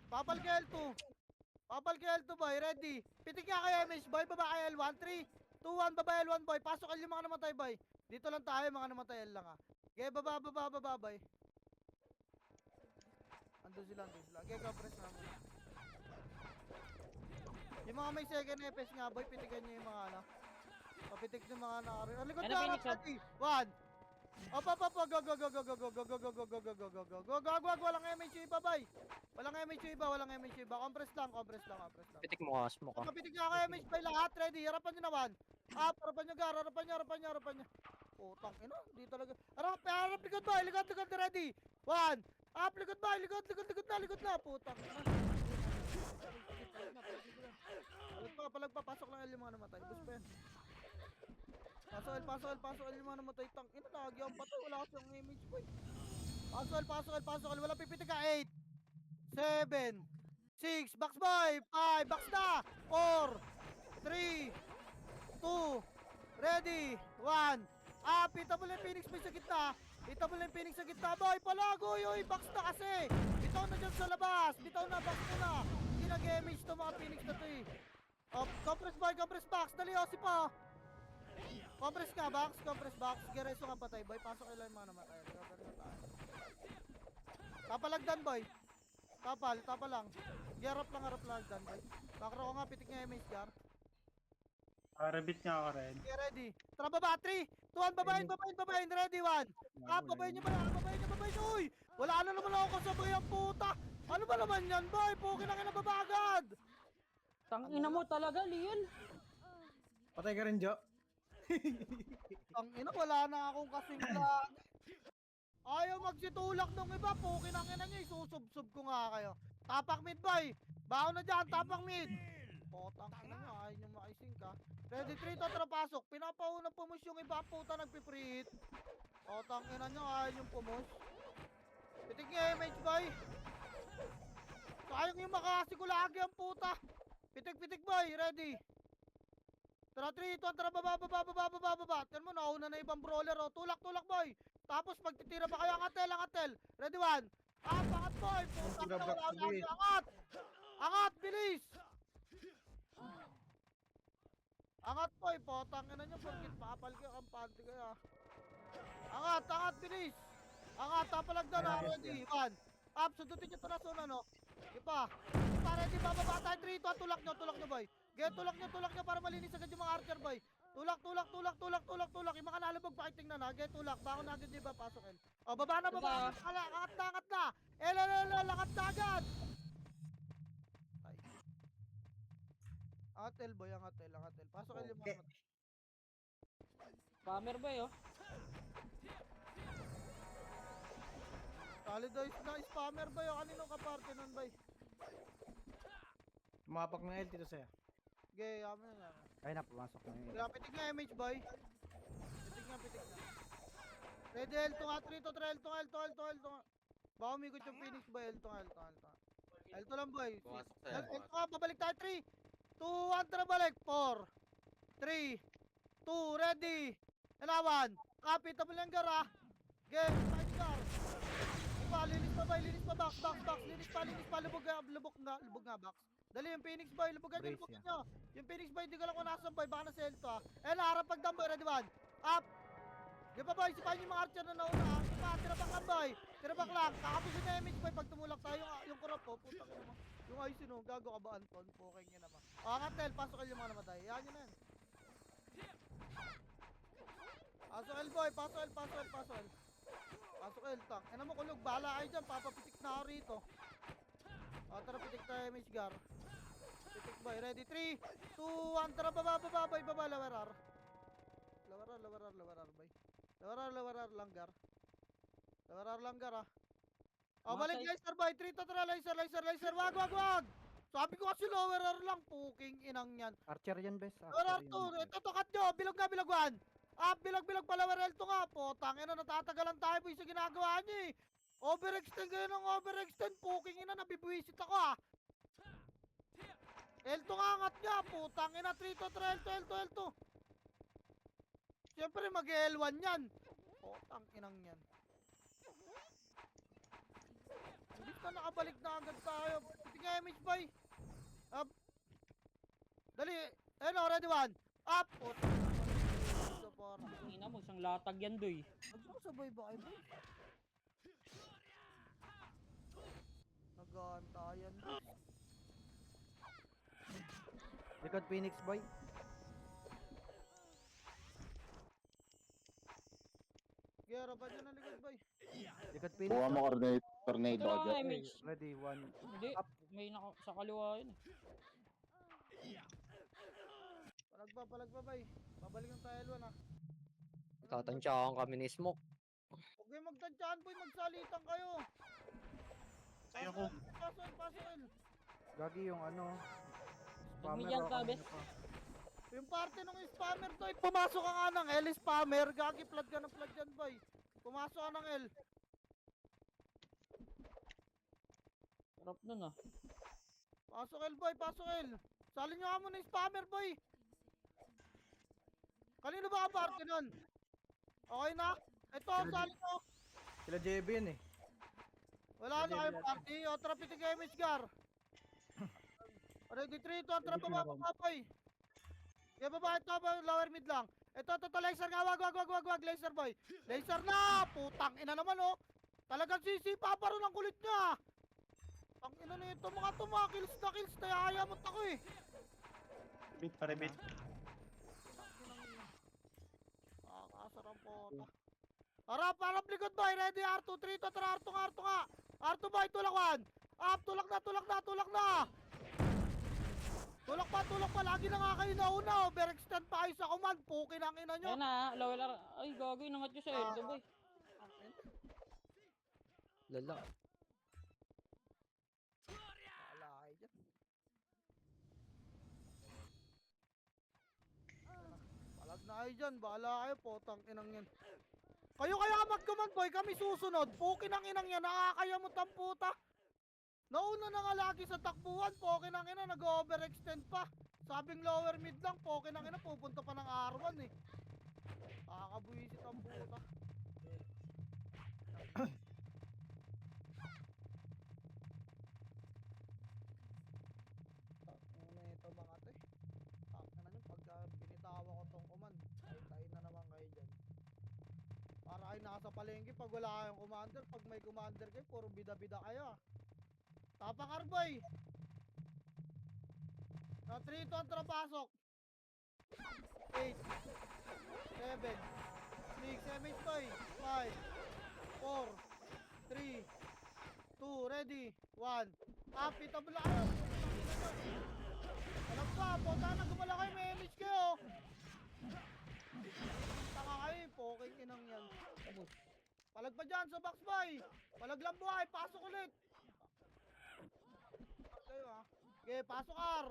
Papal ka L2. Papal ka L2 boy, ready. Pitik nga kayo MH boy, baba kayo L1. 3, 2, 1, baba L1 boy. Pasok L yung mga namatay boy. Dito lang tayo, mga namatay L lang ah. Okay, baba boy. Andun sila. Okay, compress na muna. Yung mga may second FS nga boy, pitigan nyo yung mga ano. Papitik yung mga nakarin. Ang likod Ano, na, Phoenix, ready. 1. Op, go. Walang MH yung iba, bay. Walang MH yung iba. Compress lang. Pitik mo ka, smoke ka. Mapitig na kayo, MH bay lahat. Ready, harapan nyo naman. Harapan nyo, Gar. Harapan nyo. Putang ina, di talaga. Harap, likod bay. Likod, ready. 1. Likod bay. Likod na. Putang ina. Palag pa. Pasok lang yung mga namatay. Bus pa yan. Pasok L yung mga namatay. Tang ina, lagi ang patay. Wala kasi yung image boy. Pasok L. Wala pipitig ka. 8, 7, 6, box boy. 5, box na. 4, 3, 2, ready. 1. Pita mo lang yung Phoenix sa gitna. Boy, palago yoy. Box na kasi. Bitaw na dyan sa labas. Bitaw na, box mo na. Hindi nag-image to mga Phoenix na to eh. Compress boy, compress box. Dali, Osi pa. Compress box. Gereso nga patay boy. Pasok ilan yung mga namatay. Tapalagdan boy. Tapal lang. Harap lang dan boy. Bakro ko nga, pitik niya MH Gar. Rebit nga ako rin. Okay, ready. Tara baba, 3, 2, 1, babayin. Ready, 1. Babayin nyo. Uy! Wala na naman ako kasabay ang puta. Ano ba naman yan boy? Pukin na kinababagad. Tangina mo talaga, Liel. Patay ka rin, Jo. Ang ina, wala na akong kasinglan. Ayaw magsitulak nung iba, pukin ang ina nyo, isusubsub ko nga kayo. Tapak mid boy, baon na dyan, tapak mid. Potang ina nyo, ayaw nyo maising ka. Ready 3 to, tara pasok. Pinapauna pumus yung iba, puta nagpipreheat. Potang ina nyo, ayaw nyo pumus. Pitik nyo MH boy. Sayang yung makasikulagi ang puta. Pitik boy, ready. Tara 3, 2, tara baba. Tignan mo, nauna na ibang brawler oh. Tulak boy. Tapos magtitira pa kayo ang atel. Ready 1. Angat boy. Putang na, wala. Angat, bilis. Angat boy, potang ina nyo, porkit pakapal kayo, kampante kayo. Angat, bilis. Angat, tapalagdan na, ready. 1. Sundutin nyo ito na zona no. Ipa, ready, bababa tayo. 3, 2, tulak nyo boy. Tulak nyo para malinis agad yung mga archer boy. Tulak. Yung mga nalubog pakitingnan na. Tulak, bako na agad diba, pasok L. Baba na. Angat na. Lakat na agad. Ay. Angat L boy, angat L. Pasok L yung mga namatay. Spammer boy, oh. Solidize na, spammer boy. Kaninong kaparte nun boy? Tumapak ng L dito sa'yo. Okay, amin na. Ay na, pumasok na yun. Pitik nga MH boy. Pitik na. Ready, L2 nga, 3 to, L2 nga. Baka umikot yung Phoenix boy, L2 nga. L2 lang boy. L2 nga, babalik tayo, 3, 2, 1, tara balik. 4, 3, 2, ready. Elawan. Kapita mo lang gara. Game, fight gar. Linis pa, box. Linis pa, lubog nga, box. Dali yung Phoenix boy, lubugan nyo. Yung Phoenix boy, di ko lang kung nasan boy, baka nasa L2 ah. Harap pagdam boy, ready 1. Up. Di pa boy, sipahin yung mga archer na nauna ah. Tirabak lang boy. Kakapusin na image boy, pag tumulak tayo yung kurap po, putang ina mo. Yung IC no, gago ka ba Anton? Puking nyo naman. Angat L, pasok L yung mga namatay. Yan yun na yan. Pasok L boy, pasok L. Pasok L, tank. Ano mo kulog, bahala kayo dyan, papapitik na ako rito. Tara, pitik tayo, Miss Gar. Pitik boy, ready, 3, 2, 1, tara, baba, lawarar. Lawarar, boy. Lawarar lang, Gar. Balik, laser, boy, 3 to, tara, laser, wag. Sabi ko kasi lower R lang, puking inang yan. Archer yan, bes. Lower Archer R2, yan. ito tokat nyo, bilog na bilogwan. Bilag-bilag pa lower L2 nga, potang ina, natatagalan tayo po sa ginagawa nyo eh. Overextend kayo ng overextend, puking ina, nabibwisit ako ah. L2 nga angat niya, putang ina, 3 to 3, L2, L2, L2. Siyempre mag-L1 yan. Potang inang yan. Hindi ka nakabalik na agad tayo. Sige, image boy. Up. Dali. Ayun o, ready one. Up. Potang ina. Ina mo, isang latag yan, doy. Nagsasabay ba kayo, boy? Nag-aantayan. Likod Phoenix, boy. Gera pa dyan ang likod, boy. Likod Phoenix. Buka mo tornado Ito ka lang, dyan. image. Ready, one. Hindi, may sa kaliwa yun. Palag pa, boy. Babalik ang tayo L1, ha. Tatansyahan kami ni Smoke. Huwag kayo magtansyahan, boy. Magsalitan kayo. Ayoko. Pasok. Gagi yung ano. Nagmilyan o ka, kanino bes. pa. Yung parte ng spammer to, pumasok ka nga ng L, spammer. Gagi, flood ka ng flood dyan, boy. Pumasok ka ng L. Sarap nun ah. Pasok L, boy. Pasok L. Salin nyo nga muna yung spammer, boy. Kanino ba ang parte nun? Okay na? Ito, salin nyo. Sila JB yan eh. Wala na kayong party. O, trapiti kayo, Miss Gar. Ready, 3, 2, trap pa, boy. Kaya baba, ito, lower mid lang. Ito, laser nga, wag, laser, boy. Laser na! Putang ina naman, oh. Talagang sisipa pa rin ang kulit niya. Ang ina na ito, mga to, mga kills na, nayayamot ako eh. Rebit. Kakasarang pota. Harap, likod, boy. Ready, R2, 3, 2, tara, R2 nga. R2, boy, tulak 1. Up, tulak na. Tulak pa, lagi na nga kayo nauna, overextend pa kayo sa command, pukin ang ina nyo. Ayan na, lower R. Ay, gagawin, nangat nyo sa L2, boy. Lala. Wala kayo dyan. Palag na kayo dyan, bahala kayo, potang inang yan. Kayo kaya mag-command, boy, kami susunod, pukin ang inang yan, nakakayamot ang puta. Nauna na nga lagi sa takbuhan, pokin ang ina, nag-overextend pa. Sabing lower mid lang, pokin ang ina, pupunta pa ng R1 eh. Nakakabuisit ang puta. Ano ito mga te? Taka na nyo, pagka binitawa ko tong command, tayo na naman kayo dyan. Para kayo nasa palengke pag wala kayong commander, pag may commander kayo, puro bida-bida kayo ah. Tapang Arboy. Na 3 to ang trapasok. 8 7 6 MH boy. 5 4 3 2 ready 1. Tabla kayo. Alam pa, punta na gumala kayo, may MH kayo. Tanga kayo, poking inang yan. Palag pa dyan sa box boy. Palag lang buhay, pasok ulit. Kayo ah. Okay, pasok R.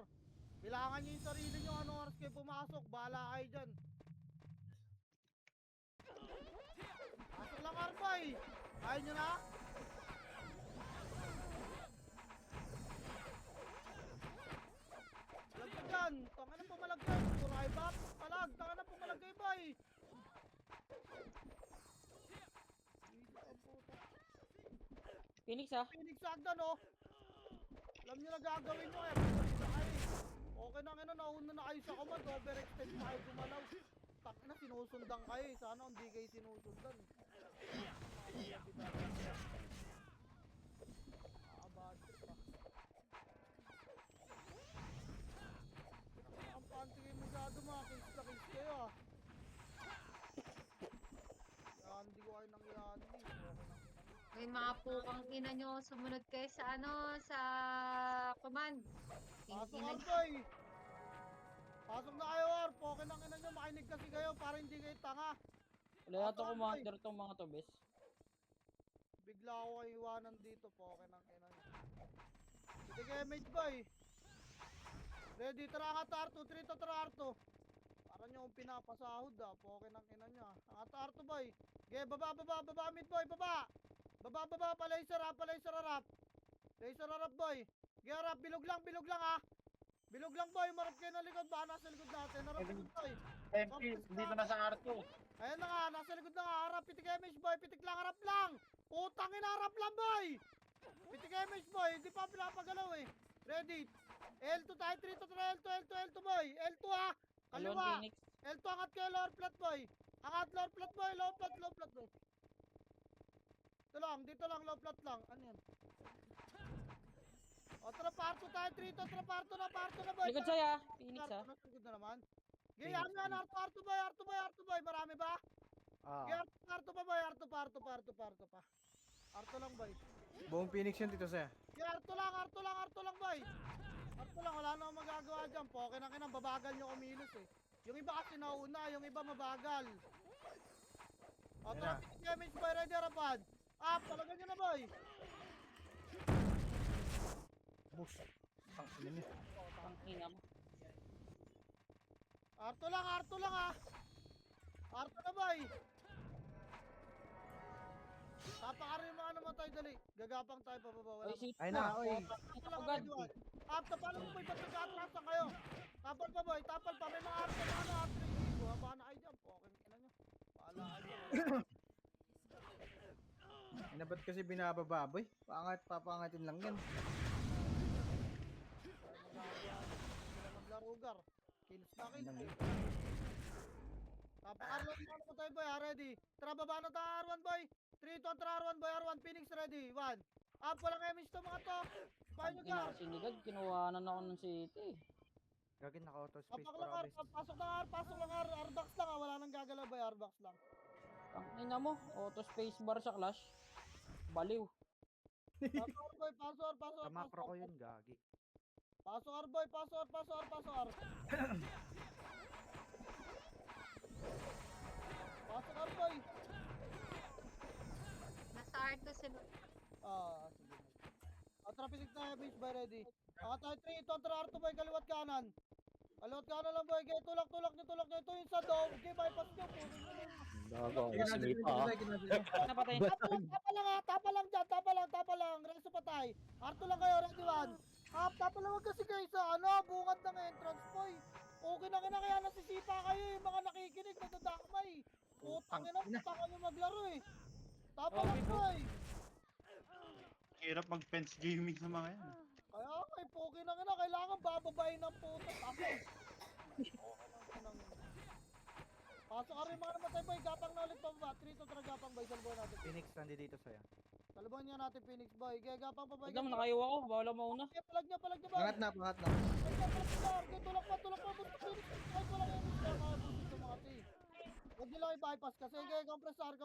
Bilangan nyo yung sarili nyo anong oras kayo pumasok. Bahala kayo dyan. Pasok lang R boy. Kaya nyo na? Palag ka dyan. Tanga na pumalag kayo. Kuray bap. Palag. Tanga na pumalag kayo boy. Phoenix ah. Phoenix Agdan oh. Alam nyo na gagawin nyo eh. Okay na nga na, nauna na kayo sa command. Overextend pa kayo gumalaw. Tak na, sinusundan kayo eh. Sana hindi kayo sinusundan. Nakabad trip pa. Ang panty kayo masyado, mga kills na kills kayo ah. Yan, hindi ko kayo nangyayari. Okay na. May mga pukang ina nyo, sumunod kayo sa sa command. Pasok Ina- Arboy! Pasok na kayo Ar! Poke ng ina nyo, makinig kasi kayo para hindi kayo tanga. Wala yata commander tong mga to, bes. Bigla ako kayo iwanan dito, poke ng ina nyo. Sige kayo mate boy! Ready, tara angat Arto, 3 to tara Arto. Para niyo akong pinapasahod poke ng ina niya. Angat Arto boy. Ge, baba mid boy, baba. Baba, pa-laser harap. Laser harap boy. Ge, harap, bilog lang Bilog lang boy, marap kayo ng likod, baka nasa likod natin. Harap likod boy. MP, dito na sa Arto. Ayan na nga, nasa likod na nga, harap, pitik image boy, pitik lang, harap lang. Putang ina, harap lang boy. Pitik image boy, hindi pa pinapagalaw eh. Ready. L2 tayo, 3 to try, L2 boy. L2 ha. Alone Kaliwa. Phoenix. L2 angat kayo, lower flat boy. Angat lower flat boy, low flat boy. Dito lang, low flat lang. Ano yan? O, tara parto tayo, 3 to, tara parto na boy. Likod sa'yo ah. Phoenix ah. Nasa likod na naman. Gaya yan, Arto boy, marami ba? Ah, Gaya, Arto pa boy, Arto pa. Arto lang boy. Buong Phoenix yun, Tito Saya. Gaya, Arto lang boy. Arto lang, wala na akong magagawa dyan. Poke na kinang, babagal nyo kumilos eh. Yung iba kasi nauna, yung iba mabagal. O, tara, damage boy, ready harapan. Talaga nyo na boy. Boost. Ang ina niya. Ang ina mo. Arto lang ah. Arto na boy. Tapakarin yung mga namatay, dali. Gagapang tayo pababa. Wala. Ay, shit. ay na, oy. Tapal boy, pagkakatrasan kayo. Tapal pa boy, tapal pa. May mga arto na ano, arto na hindi ko. Baka na kayo dyan. Okay, kailan nyo. Paala kayo. Ina, ba't kasi binababa, boy? Papangatin lang yan. Maglarugar. Kills na kill. Tapakarlo yung ano tayo boy, ready. Tara, baba na tayo R1 boy. 3, 2, tara R1 boy, R1. Phoenix ready. 1. Walang image to mga to. Paano Ang nyo ina ka? kasi nigad. Kinuhanan ako ng city. Gagi naka-auto space Tapak lang R, promise. pasok lang R. R-box lang wala nang gagalaw boy, R-box lang. Ang ina mo. Auto space bar sa Clash. Baliw. Pasok R boy, pasok R. Sa macro ko yun, gagi. Pasok R boy, pasok R. Pasok R boy. Nasa Arto sila. Sige. Traffic na image boy ready. Tayo 3, ito tara R2 boy, kaliwat kanan. Kaliwat kanan lang boy, kaya tulak nyo. Ito yung sa dome, okay, bypass nyo. Napatay. Tapa lang, reso patay. R2 lang kayo, ready 1. Tapa lang wag kasi kayo sa bungad ng entrance boy. Okay na kaya nasisipa kayo yung mga nakikinig, nadadamay. Putang ina, putang kami maglaro eh. Tapa lang boy. Hirap mag-fence gaming sa mga yan. Kaya kay poke na kailangan bababain ng puto. Tapos. Pasok ka rin mga namatay boy, gapang na ulit pababa. 3 to tara gapang boy, salbuhan natin. Phoenix nandi dito saya. Salbuhan niya natin Phoenix boy. Kaya gapang pa boy. Huwag naman nakayo ako. Bawal ako mauna. Kaya palag niya boy. Pangat na. Kaya tulak pa. Bunto Phoenix. Ay, wala yung mister. Bunto sa mga ti. Huwag nila i-bypass kasi. Kaya compressor.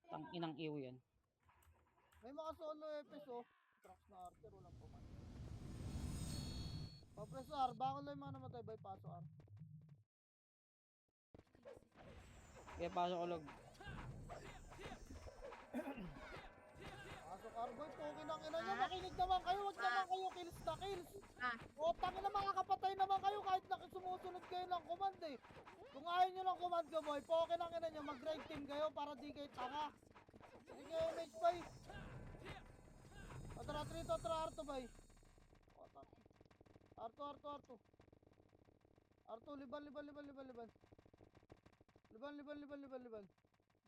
Tang inang iw yan. May mga solo epis Tracks na archer, walang puman. Compressor, bangon lang yung mga namatay boy. Pasok R. Kaya pasok ko log. Pasok Arboy, pogi ng ina nyo, makinig naman kayo, wag naman kayo kills na kills. Tangin na makakapatay naman kayo kahit sumusunod kayo ng command eh. Kung ayaw nyo ng command ko boy, pogi ng ina nyo, mag-drive team kayo para di kayo tanga. Hindi kayo image boy. Tara, 3 to, tara Arto boy. Arto, liban.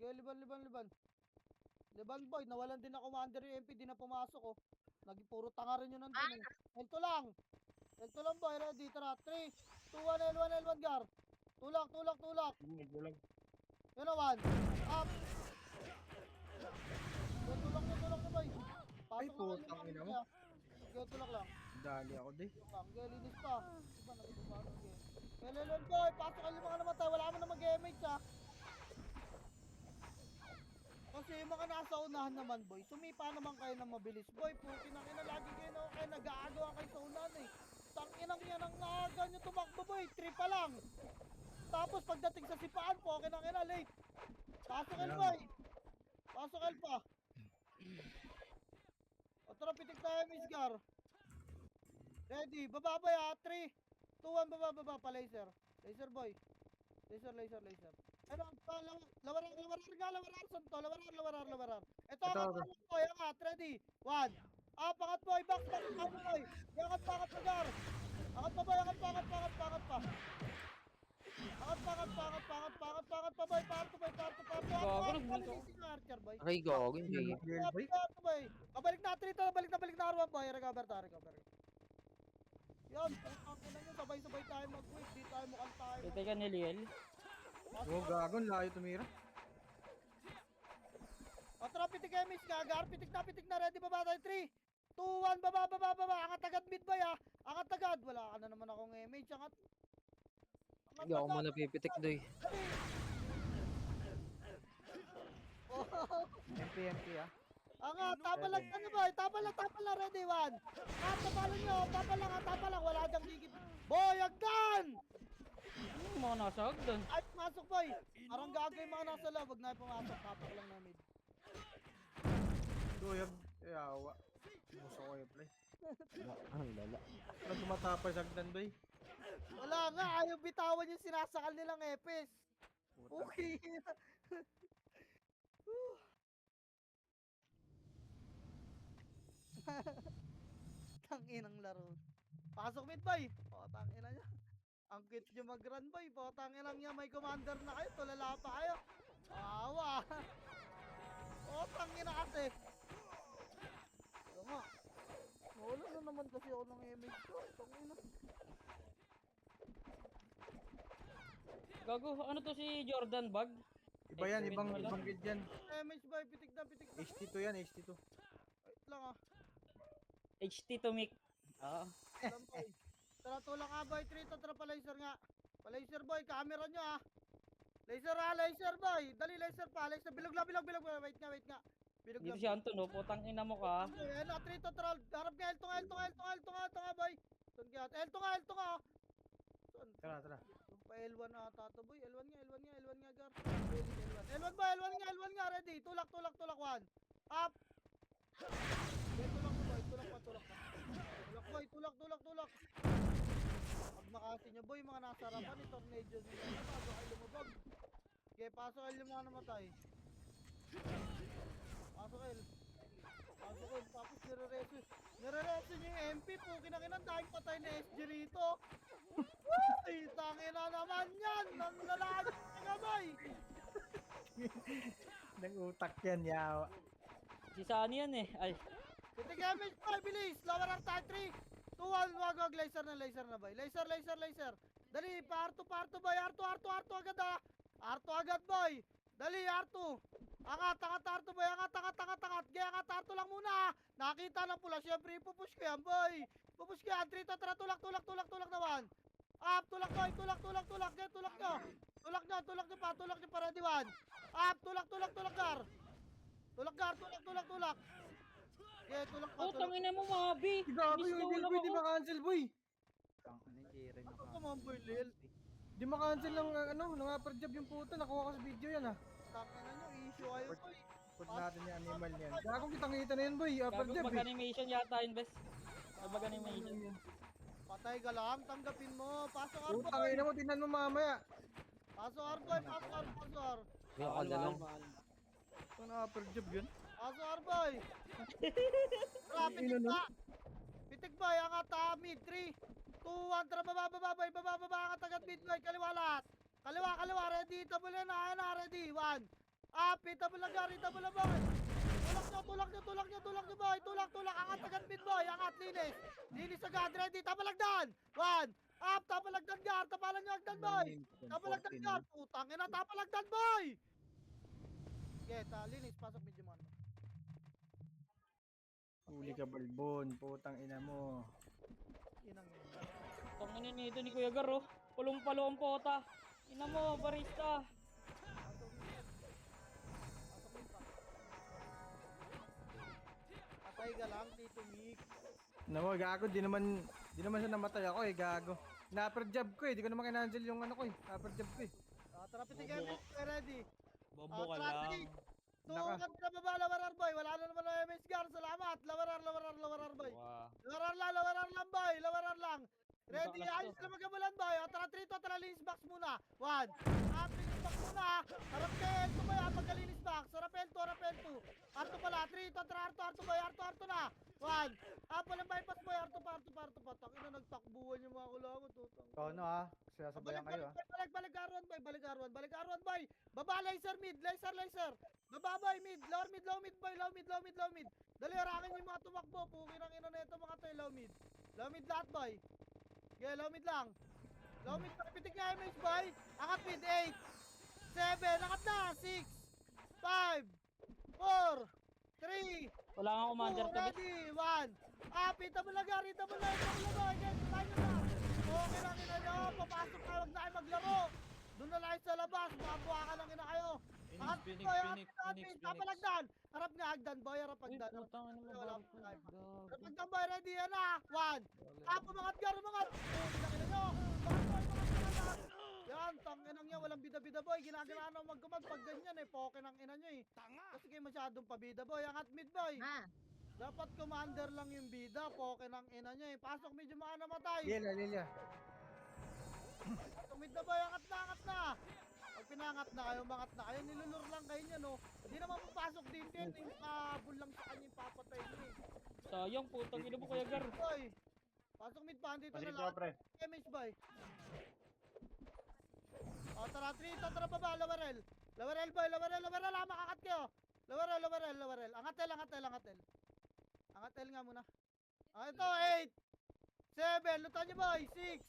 Gaya, liban. Liban boy, nawalan din na commander yung MP, di na pumasok Puro tanga rin yun nandun L2 lang boy, ready, tara, 3, 2, 1, L1 gar. Tulak. Yan na 1, up. Tulak na boy. Ay, Pasok na putang kayo, ina mo. Gaya, tulak lang. Dali ako, di. Gaya, linis pa. Diba, nakikipano gaya. Gaya, L1 boy, pasok kayo mga namatay, wala mo na mag-MH Kasi yung mga nasa unahan naman boy, sumipa naman kayo ng mabilis boy. Puti na kina, lagi kayo nag-aagawa kayo sa unahan eh. Tanginang yan ang naaga nyo tumakbo boy, 3 pa lang. Tapos pagdating sa sipaan po, kina late. Pasok L boy. Pasok L pa. O tara, pitik tayo Misgar. Ready, baba boy ah. 3, 2, 1, baba pa laser. Laser boy. Laser. Ano, lawarar, santo, lawarar. Ito, Ito, angat boy, angat, ready. 1. Angat boy, back, boy. Angat agar. Angat pa boy, angat pa. Angat pa boy, parto. Gago, nagmulto. Archer boy. Aray, gago, hindi. boy. Boy. Balik na Arwan boy, recover. Yan, putang ina nyo, sabay-sabay tayo mag-quit, di tayo mukhang tayo. Teka ni Liel. Oh, gago, layo tumira. Tara, pitik emis, gagar, pitik na, ready, baba tayo, 3, 2, 1, baba, angat agad mid boy ah, angat agad, wala ka na naman akong image, angat Hindi ako muna pipitik doy. Oh, MP ah. angat, tapalag ano boy, tapalag, ready, 1, tapalan nyo, tapalang, wala dyang gigit, boy, agdan! Mga nasa hagdan. Ay, masok boy, parang gago yung mga nasa loob, wag na pumasok, tapak lang na mid. Duyag. Yawa. Gusto ko yung play. Ang lala. Ano tumatapay sa hagdan, boy? Wala nga, ayaw bitawan yung sinasakal nilang epes. Okay. Tanginang laro. Pasok mid boy. O, tangina niya. Ang cute nyo mag-run boy. Po, tangina niya, may commander na kayo. Tulala pa kayo. Awa. O, tangina kasi. Ito nga. Wala na naman kasi ako ng image ko. Tangina. Gago, ano to si Jordan Bag? Iba yan, Wait, ibang wala. guild yan. Image boy, pitik na. HT2 yan, HT2. Wait lang ah. HT to mic. Oo. Alam boy. Tara, tulak nga boy. 3 to, tara pa laser nga. Pa laser boy, camera nyo ah. Laser boy. Dali laser pa. Laser, bilog. Wait nga. Bilog Dito lang. si Anton, oh. Putang ina mo ka. Ayan na, 3 to, tara. Harap nga, L2 nga boy. Saan kaya? L2 nga. Saan? Tara. Pa L1 ata to boy. L1 nga, gar. L1 boy, L1 nga, ready. Tulak, 1. Up. Okay, tulak boy. Tulak boy, tulak. Pag makasi nyo boy, mga nasa harapan, i-tornado nyo na bago kayo lumabag. Okay, pasok kayo yung mga namatay. Pasok kayo. Tapos nire-reso nyo yung MP po. Kinakinan tayong patay na SG rito. Uy, tangina naman yan. Nang lalaki ka boy. Nag-utak yan, yawa. Si Sunny yan eh. Ay, Pitik damage boy, bilis. Lower ang tayo, 3, 2, 1, wag. Laser na boy. Laser. Dali, pa-R2 boy. R2 agad ah. R2 agad boy. Dali, R2. Angat, R2 boy. Angat. Gaya, angat, R2 lang muna ah. Nakita ng pula. Siyempre, ipupush ko yan boy. 3 to, tara, tulak naman. Up, tulak boy. Gaya, tulak nyo. Tulak nyo pa, ready, 1. Up, tulak, gar. Tulak. Yeah, tulak pa. putang ina mo, Mabi. Gago yung Miss build, boy. Di ako. makancel, boy. Tangina, Jerry na Ako man boy, Lil. Di makancel ng upper job yung puto. Nakuha ko sa video yan, ah. Tangina nyo, issue kayo boy. Put natin yung animal yan. Gago, kitang-kita na yan, boy. Upper Gago, job, eh. mag-animation yata yun, bes. Mag-animation. Patay ka lang, tanggapin mo. Pasok R Putang boy. ina mo, tingnan mo mamaya. Pasok R boy, pasok R. May akala lang. Ano upper job yun? Pasok R boy. Pitik boy, angat mid, 3, 2, 1, tara baba boy, angat agad mid boy, kaliwa lahat. Kaliwa, ready, double na, ready, 1. Up, double na boy. Tulak nyo boy, angat agad mid boy, angat, linis agad, ready, tapalagdan, 1. Up, tapalagdan gar, tapalan nyo agdan boy. Tapalagdan gar, putang ina, tapalagdan boy. Okay, linis, pasok medyo man. Huli ka, balbon. Putang ina mo. Inang yun. Tangina nito ni Kuya Gar, oh. Pulong-palo ang pota. Ina mo, barista. Patay ka lang, Tito Mick. Naku, gago. Di naman siya namatay ako, eh. Gago. Na-upper job ko, eh. Di ko naman kinancel yung ano ko, eh. Upper job ko, eh. Tara, pitik emis, ready. Bobo ka Tara, lang. 3, Tungat na baba, lawarar boy. Wala na naman ang MS Gar. Salamat. Lawarar boy. Wow. Lawarar lang boy. Lawarar lang. Ready? Baklas Ayos to. na magamulan boy. O, tara trito, tara linis box muna. 1. Linis box muna. Harap kayo. Ito boy. Pagkalinis box. Rapel 2. Arto pala. Trito, tara Arto boy. Arto na. 1. Walang bypass boy. Arto pa. Tangina, nagtakbuhan yung mga kulangot. Ikaw ano ha? Sinasabayan kayo ha? Balik R1 boy. Baba laser mid. Baba boy mid. Low mid. Dali harakin yung mga tumakbo. Pukin ang ina na ito mga to. Low mid lahat boy. Okay, low mid lang. Pitik nga MH boy. Angat mid 8 7. Angat na 6 5 4 3 Wala kang commander to, bes. ready 1. Pita mo lang. Ito mo lang. Tayo na. Okay lang ina nyo. Papasok kayo. Huwag na kayo maglaro. Doon na lang sa labas. Mabuha ka lang ina kayo. Angat Phoenix, boy. Phoenix, Phoenix. Kapalagdan. Harap nga hagdan boy. Harap Uy, hagdan. putang ina mo, Wala bakit pa mo? tayo. Gago. Harap hagdan boy. Ready yan na. 1. Umangat. Umangat na nyo. Umangat. Yan. Tanginang niya. Walang bida-bida boy. Ginagalaan ako magkumag. Pag ganyan eh. Poke ng ina nyo eh. Kasi kayo masyadong pabida boy. Angat mid boy. Ha? Dapat commander lang yung bida, poke ng ina niya eh. Pasok medyo mga namatay. Lilia. Tumid na boy, angat na. Pag pinangat na kayo, mangat na kayo, nilulur lang kayo niya no. Hindi naman papasok din din, yung kabul lang sa kanya yung papatay niya eh. Sayang, putang ina mo, Kuya Gar. Boy, pasok mid pa, dito na Pasig lang. ko, pre. MH boy. O tara, trito, tara baba, lawarel boy, makakat kayo. Lawarel. Angatel. Angatel nga muna. Ito, 8 7, lutan nyo boy, 6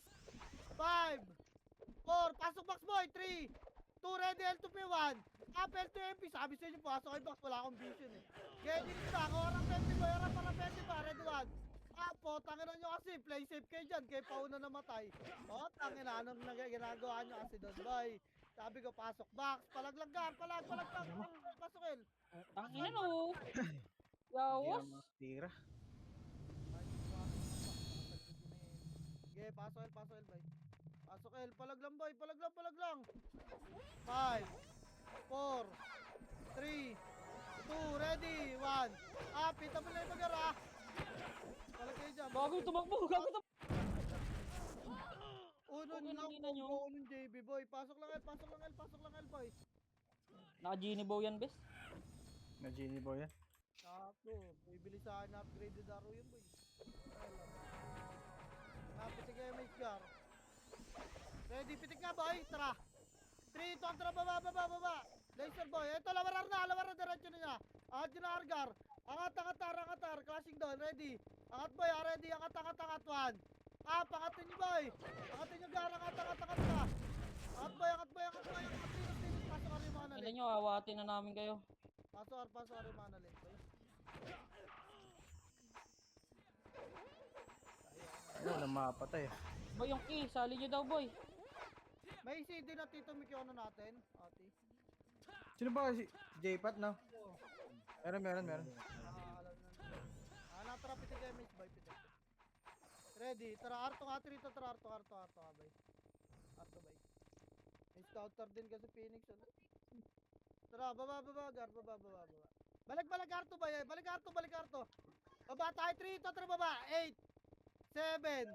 5 4, pasok box boy, 3 2, ready, L2P1 up, L2MP, sabi sa inyo, pasok kay box, wala akong vision eh. Getting back, orang 20 boy, orang para 20 ba, ready 1 po, tanginan nyo kasi, play safe kayo dyan, kayo pauna namatay. O, tanginan, anong ginagawa nyo kasi doon boy. Sabi ko, pasok box, palaglagan, pasok L. Ang ina no. Yawas. Tira. Okay, pasok L boy. Pasok L, palag lang boy, palag lang. 5 4 3 2, ready, 1. Pita mo lang yung magara. Palag kayo dyan. Gago, tumakbo. Unong Okay, lang nakita nyo. po ng JB boy. Pasok lang L boy. Naka-genie bow yan, bes. Na Genie Boy yan. Ako, bibili sa akin upgraded araw yun boy. Pitik kayo may scar. Ready, pitik nga boy, tara. 3, 2, tara, baba. Laser boy, ito lawarar na, diretso na niya. Angat yun na Argar. Angat, clashing down, ready. Angat boy, ready, angat, 1. Pangatin niyo boy. Angatin niyo gar, angat na. Angat boy. Pasok ka rin mga Ina nalit. nyo, awatin na namin kayo. Pasok ka rin mga nalit boy. Wala mapatay. Boy, yung key, sali nyo daw, boy. May CD na Tito Mikiono natin, ate. Sino ba si J-Pat, no? Meron. Alam na. Natara pitik kayo miss boy, pitik. Ready, tara Arto nga trito, tara Arto boy. Arto boy. May scouter din kasi Phoenix ano. Tara, baba, gar, baba. Balik Arto boy, balik Arto. Baba tayo trito, tara baba. 8 7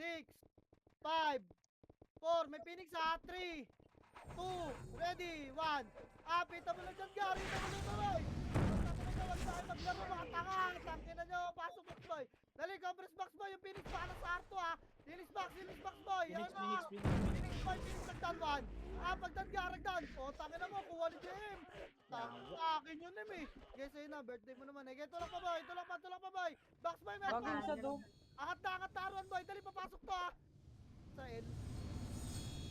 6 5 4, may Phoenix ha, 3 2, ready, 1. Pita mo lang dyan, Gary, boy. Huwag tayo maglaro, mga tanga. Tangin na nyo, pasok box boy. Dali, compress box boy, yung Phoenix pa sa Arto ha. Phoenix box boy. Phoenix nagdan 1. Pagdan garagdan. Tangin na mo, kuha ni JM. Akin yun eh. Okay, sa'yo na, birthday mo naman eh. Okay, tulak pa boy. Box boy, meron Gago pa. isa do. Angat taruan boy, dali papasok to ha. Sa L.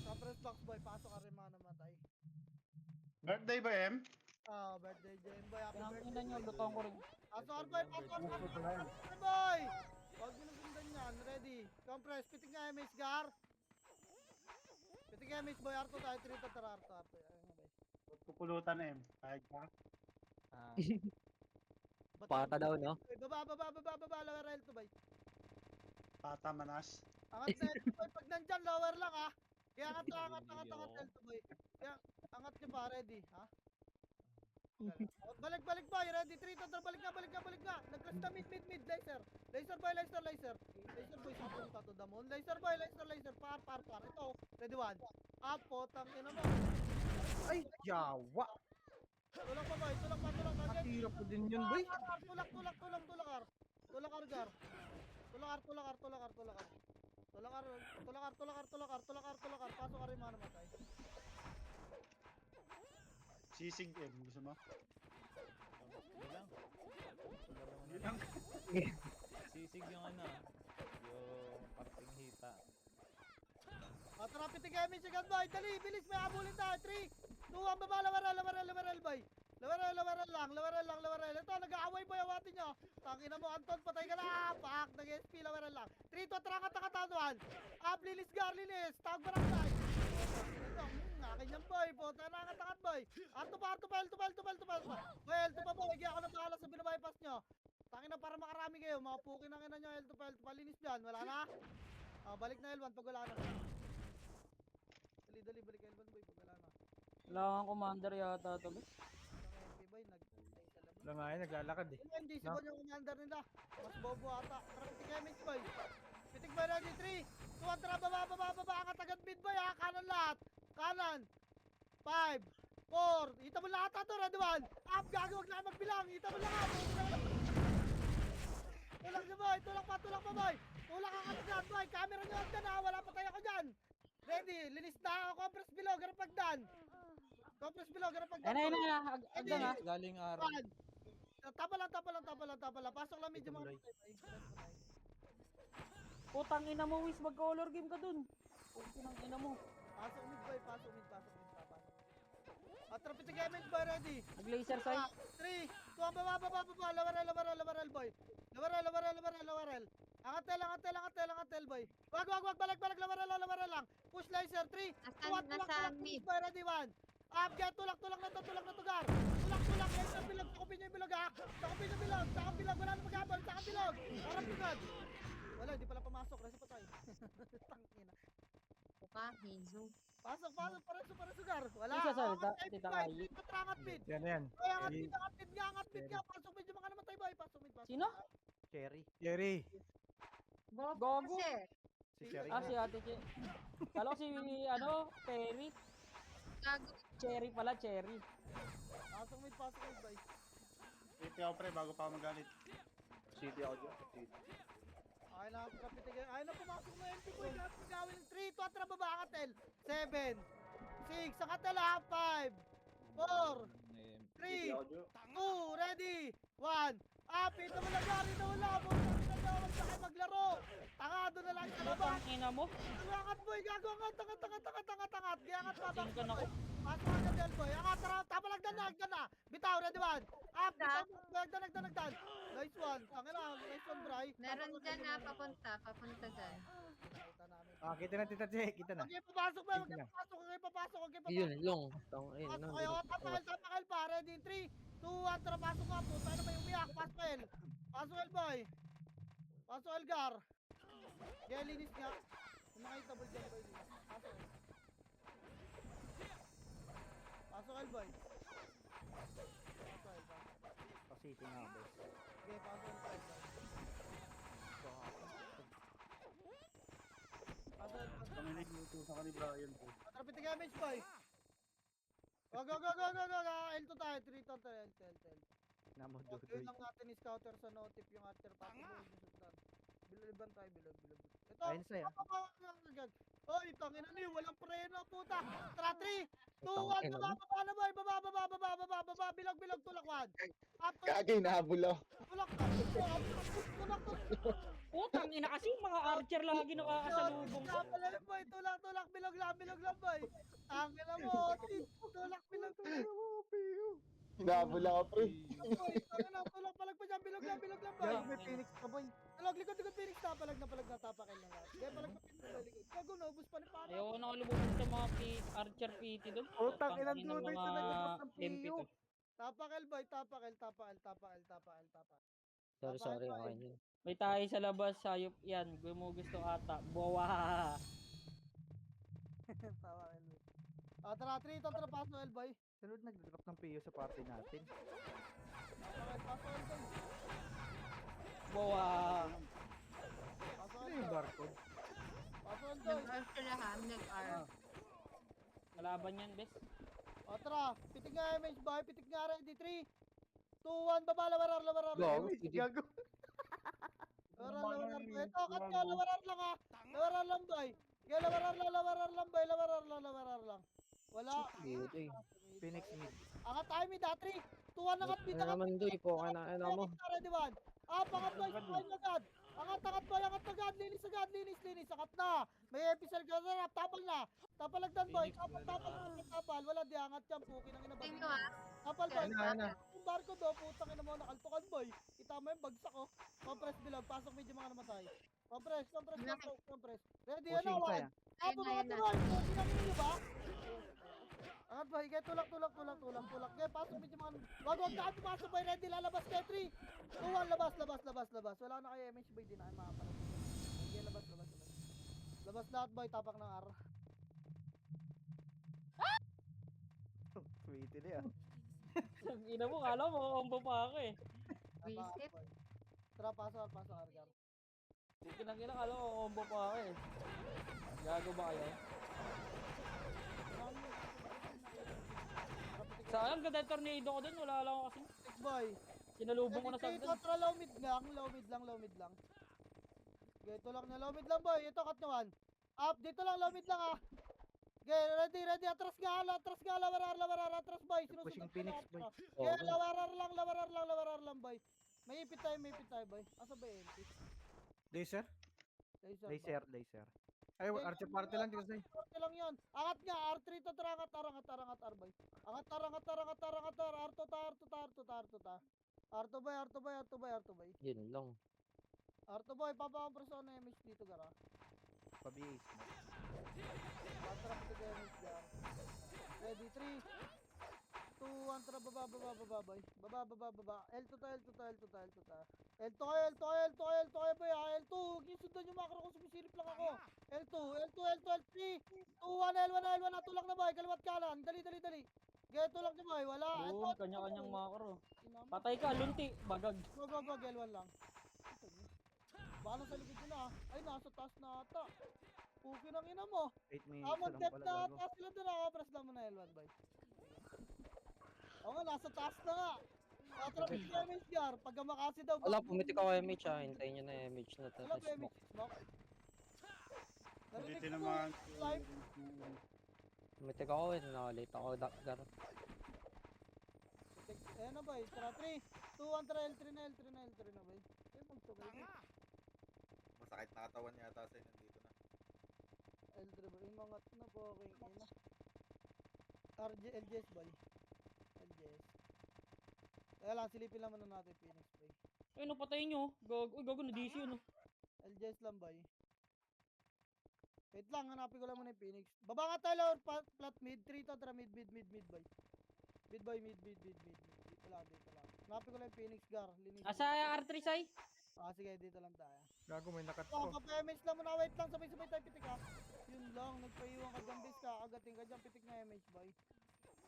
Compress box boy, pasok ka rin mga namatay. Birthday ba, M? Birthday JM boy, happy Ang birthday. ina nyo, lutong ko rin. Pasok boy. Boy! Huwag nyo nasundan yan, ready. Compress, pitik nga MH gar. Pitik nga MH boy, Arto tayo, trito tara Arto. Ayun nga boy. Pupulutan, M. Kahit ka. Pata daw, no? Baba, lower L to boy. Pata manas. Angat na L to boy, pag nandyan, lower lang ha. Kaya angat L to boy. Kaya angat nyo pa, ready, ha? Balik boy, ready 3 to balik na. Nag-clash na mid. Laser. Laser boy. Laser boy sa punta to the moon. Laser boy, laser. Par. Ito, ready 1. Apo, tangina mo. Ay, yawa. Tulak pa boy, tulak pa. Hirap ko din yun, boy. Tulak. Tulakar, gar. Tulakar. Pasok ka rin mga namatay. Sisig M, gusto mo? Sisig yung ano, yung parting hita. Tara, pitigay second boy. Dali, bilis, may habulin tayo. 3, 2, 1, baba, lawaral, boy. Lawaral lang. Ito, nag-aaway boy, awatin nyo. Tangina mo, Anton, patay ka na. Pak, nag-SP, lawaral lang. 3, 2, tara, katakatawan. Up, linis. Tawag barangay. Ito, akin yan boy. Puta na, katakat boy. Arto pa. Boy, L2 pa boy. Higi ako ng bahala sa binabypass nyo. Tangina, para makarami kayo. Mga pukin na nyo, L2 pa. Linis dyan. Wala na. Balik na L1 pag wala na. Dali, balik L1 boy pag wala na. Kailangan commander yata to. MP boy, nagtay sa labas. Wala nga yun, naglalakad eh. Hindi, si Bon yung commander nila. Mas bobo ata. Tara, pitik MX boy. Pitik boy ready, 3, 2, 1, tara, baba. Angat agad mid boy ha. Kanan lahat. Kanan. 5, 4. Ita mo lahat ato, ready 1. Up, gago, wag na magbilang. Ita mo lahat. Tulak siya boy, tulak pa boy. Tulak ang agad boy. Camera nyo agad ha. Wala pa tayo ako dyan. Ready, linis na ako. Compress below, ganun pagdan. Ayun na. Agdan na. Galing araw. Tapa lang. Pasok lang medyo mga. Putang ina mo, Wiz. Mag-color game ka dun. Putang ina mo. Pasok mid boy, pasok mid. Trapit sa gaming boy, ready. Nag-laser sight. 3, 2, baba. Lawaral boy. Lawaral. Angatel boy. Wag, balik, lawaral lang. Push laser, 3, 2, 1, Nasa mid. boy, ready 1. Up, get, tulak na to, gar. Tulak, laser bilog, takupin nyo yung bilog ha. Takupin bilog, wala na maghabol, takang bilog. Harap bilog. Wala, hindi pala pumasok, resi pa tayo. Tangina. Puka, Hizo. Pasok, para sugar. Wala. Isa salita, Angat tita boy, Kayi. angat mid. Yan. Boy, angat mid nga. Pasok mid yung mga namatay boy. Pasok mid. Sino? Cherry. Jerry. Bobo Gogo. kasi. Si Cherry Ah, nga. si Ate Che. Kala ko si, Terry. Gago. Cherry pala, Cherry. Pasok mid boy. Ito ako pre, bago pa ako magalit. City ako dyan. City. Ay na, ay na pumasok na MP boy. Gawin 3, 2, tara baba, angatel. 7, 6, angatel ha. 5, 4, 3, 2, ready, 1. Ito mo lang yari na wala. Huwag na kayo maglaro. Tangado na lang sa labas. Putang ina mo. Angat boy, gago, angat. Giangat pa. Tingkan ako. Pasok agad yan boy. Angat, tara, tapalagdan na. Bitaw, ready 1. Bitaw, nagdan. Nice one. Nice one, Bray. Meron dyan na papunta dyan. Kita na, Tita Che. Kita na. Okay, papasok ba? Sige na. Papasok. Yun, long. Tang ina. Pasok kayo. Tapakal pa. Ready, 3, 2, 1. Tara, pasok nga po. Paano may umiyak? Pasok El boy. Pasok Elgar. Linis nga. Kung makita ball dyan boy. Pasok El boy. Pasiti nga, boss. Okay, pasok El boy. Kami nagluto sa kanila, Brian po. Trapit na damage boy. Go. L2 tayo. 3 to tayo. L. Namodudoy. Yun lang natin scouter sa notif yung after pati boy. Biliban tayo, bilog. Ito. Ayun sa'yo. Oy, tangina niyo, walang preno, puta. Tara, 3, 2, Tangina 1, mo. baba na boy. Baba, bilog, tulak 1. Up to Kagay nabulo. tulak. Putang ina kasi mga archer lagi nakakasalubong ko. Boy, tulak, bilog lang boy. Tangina mo, tulak, bilog. Nabula ka pre. Boy, tangina, tulak, palag pa dyan, bilog lang boy. May Phoenix ka, boy. Tulak, likod, Phoenix na, palag na, tapakin lang lahat. Kaya palag na, likod. Gago, naubos pa ni Pana. Ayoko na kalubungan sa mga archer PT doon. Putang inang Tangina dudoy mga sa nagabas ng MP PU. to. Tapakel boy, tapakal. Sorry, okay yun. May tayo sa labas, sayop yan. Gusto ata. Bawa. Tapakel boy. Tara, 3 to, tara, paso L, boy. Sunod nag-drop ng PO sa party natin. Okay, paso L, boy. Bawa. Paso Ano L, yung boy. barcode? Paso L, boy. Nag-R sila ha, nag-R. Kalaban yan, bes. O, tara. Pitik nga MH, boy. Pitik nga ready. 3, 2, 1. Baba, lawarar. Gago, pwede. Gago. Lawarar. Ito, kat ko. Lawarar lang, ha. Lawarar lang, boy. Okay, lawarar lang, boy. Lawarar lang. Wala. Puta eh. Phoenix mid. Angat tayo, mid, ha. 3, 2, 1. Angat, mid. Ano Angat, naman doy po ka na ano mo. ready, 1. Angat, boy. Angat agad. Angat, boy. Angat agad. Linis agad. Linis. Angat na. May episode ka na. Tapal na. Tapal agdan, boy. Tapal. Wala di. Angat yan, puki ng ina. Tingin nyo ha. Tapal, boy. Ano? Yung barko do, putang ina mo, nakaltukan, boy. Kita mo yung bagsak, oh. Compress bilog. Pasok medyo mga namatay. Compress. Ready, Pushing ano, pa 1. yan. Apo mga tuloy. Puki ng ina, ba? Angat, boy. Kaya tulak. Kaya pasok medyo mga... Wag ka pumasok, boy. Ready, lalabas kaya 3. 2, 1, labas. Wala na kayo MH, boy. Di na kayo makapanood. Sige, labas. Labas lahat, boy. Tapak ng R. Sweetie na yan. Ina mo, kala mo, combo pa ako eh. Visit. Tara, pasok R, Gar. Kinang-ina, kala mo, combo pa ako eh. Gago ba kayo? Sayang, ganda yung tornado ko dun, wala lang ako kasi. Six, boy. Sinalubong ko na sa Ito, agad. tara, low mid lang. Ito lang na, low mid lang, boy. Ito, cut nyo, 1. Up, dito lang, low mid lang, ah. Okay, ready. Atras nga, lawarar, atras, boy. Pushing Sinusunod ko Phoenix, na, boy. atras. Okay, lawarar lang, boy. May ipit tayo, boy. Asa ba yung ipit? Laser? Laser. Ay, Archer party lang dito sa'yo. Forte lang yun. Angat nga, R3 to, tara, angat, R, boy. Angat, R, boy. Yun lang. R2, boy, papakompreso na MH dito, gara. Pa-BAs mo. Tara, pati kayo MH dyan. Ready, 3, 2, 1, tara, baba, boy. Baba. L2 ta. L2 kayo, boy, ha. L2, huwag niyo sundan yung macro ko, sumisilip lang ako. L2, 3, 2, 1, L1, natulak na, boy, kaliwat kanan. Dali. Geto lang niyo, boy, wala. Boom, kanya-kanyang makro. Patay ka, lunti, bagag. Go, L1 lang. Baka nasa likod yun, ha. Ay, nasa taas na ata. Puki ng ina mo. 8 minutes na lang Mag-dep pala na gago. ata sila doon, ha. Press lang mo na L1, boy. Oo nga, nasa taas na nga. Tatrapit si MH Gar. Pagka makasi daw. Wala, pumitik ako MH ah. Hintayin nyo na MH na Wala ba smoke. MH? Smoke? Narinig Dito ko, naman. live. Pumitik ako eh. Nakalate ako. Gar. Ayan na, boy. Tara, 3, 2, 1, tara, L3 na, boy. Ay, magsukay na. Masakit na katawan yata sa'yo nandito na. L3, boy. Imangat na po, okay. Ina. LGS, boy. LGS. Kaya lang, silipin lang muna natin, Phoenix, boy. Ay, no, patayin nyo. Gago na DC yun. LGS lang, boy. Wait lang, hanapin ko lang muna yung Phoenix. Baba nga tayo, Lord. Flat mid. 3 to, tara, mid, boy. Mid, boy, mid. Dito lang. Hanapin ko lang yung Phoenix, Gar. Linis. Asa R3 say? Sige, dito lang tayo. Gago, may nakat Oh, ko. pa-MH lang muna. Wait lang, sabay-sabay tayo pitik, ha. Yun lang, nagpaiwan ka dyan, base ka. Agatin ka dyan, pitik na MH, boy.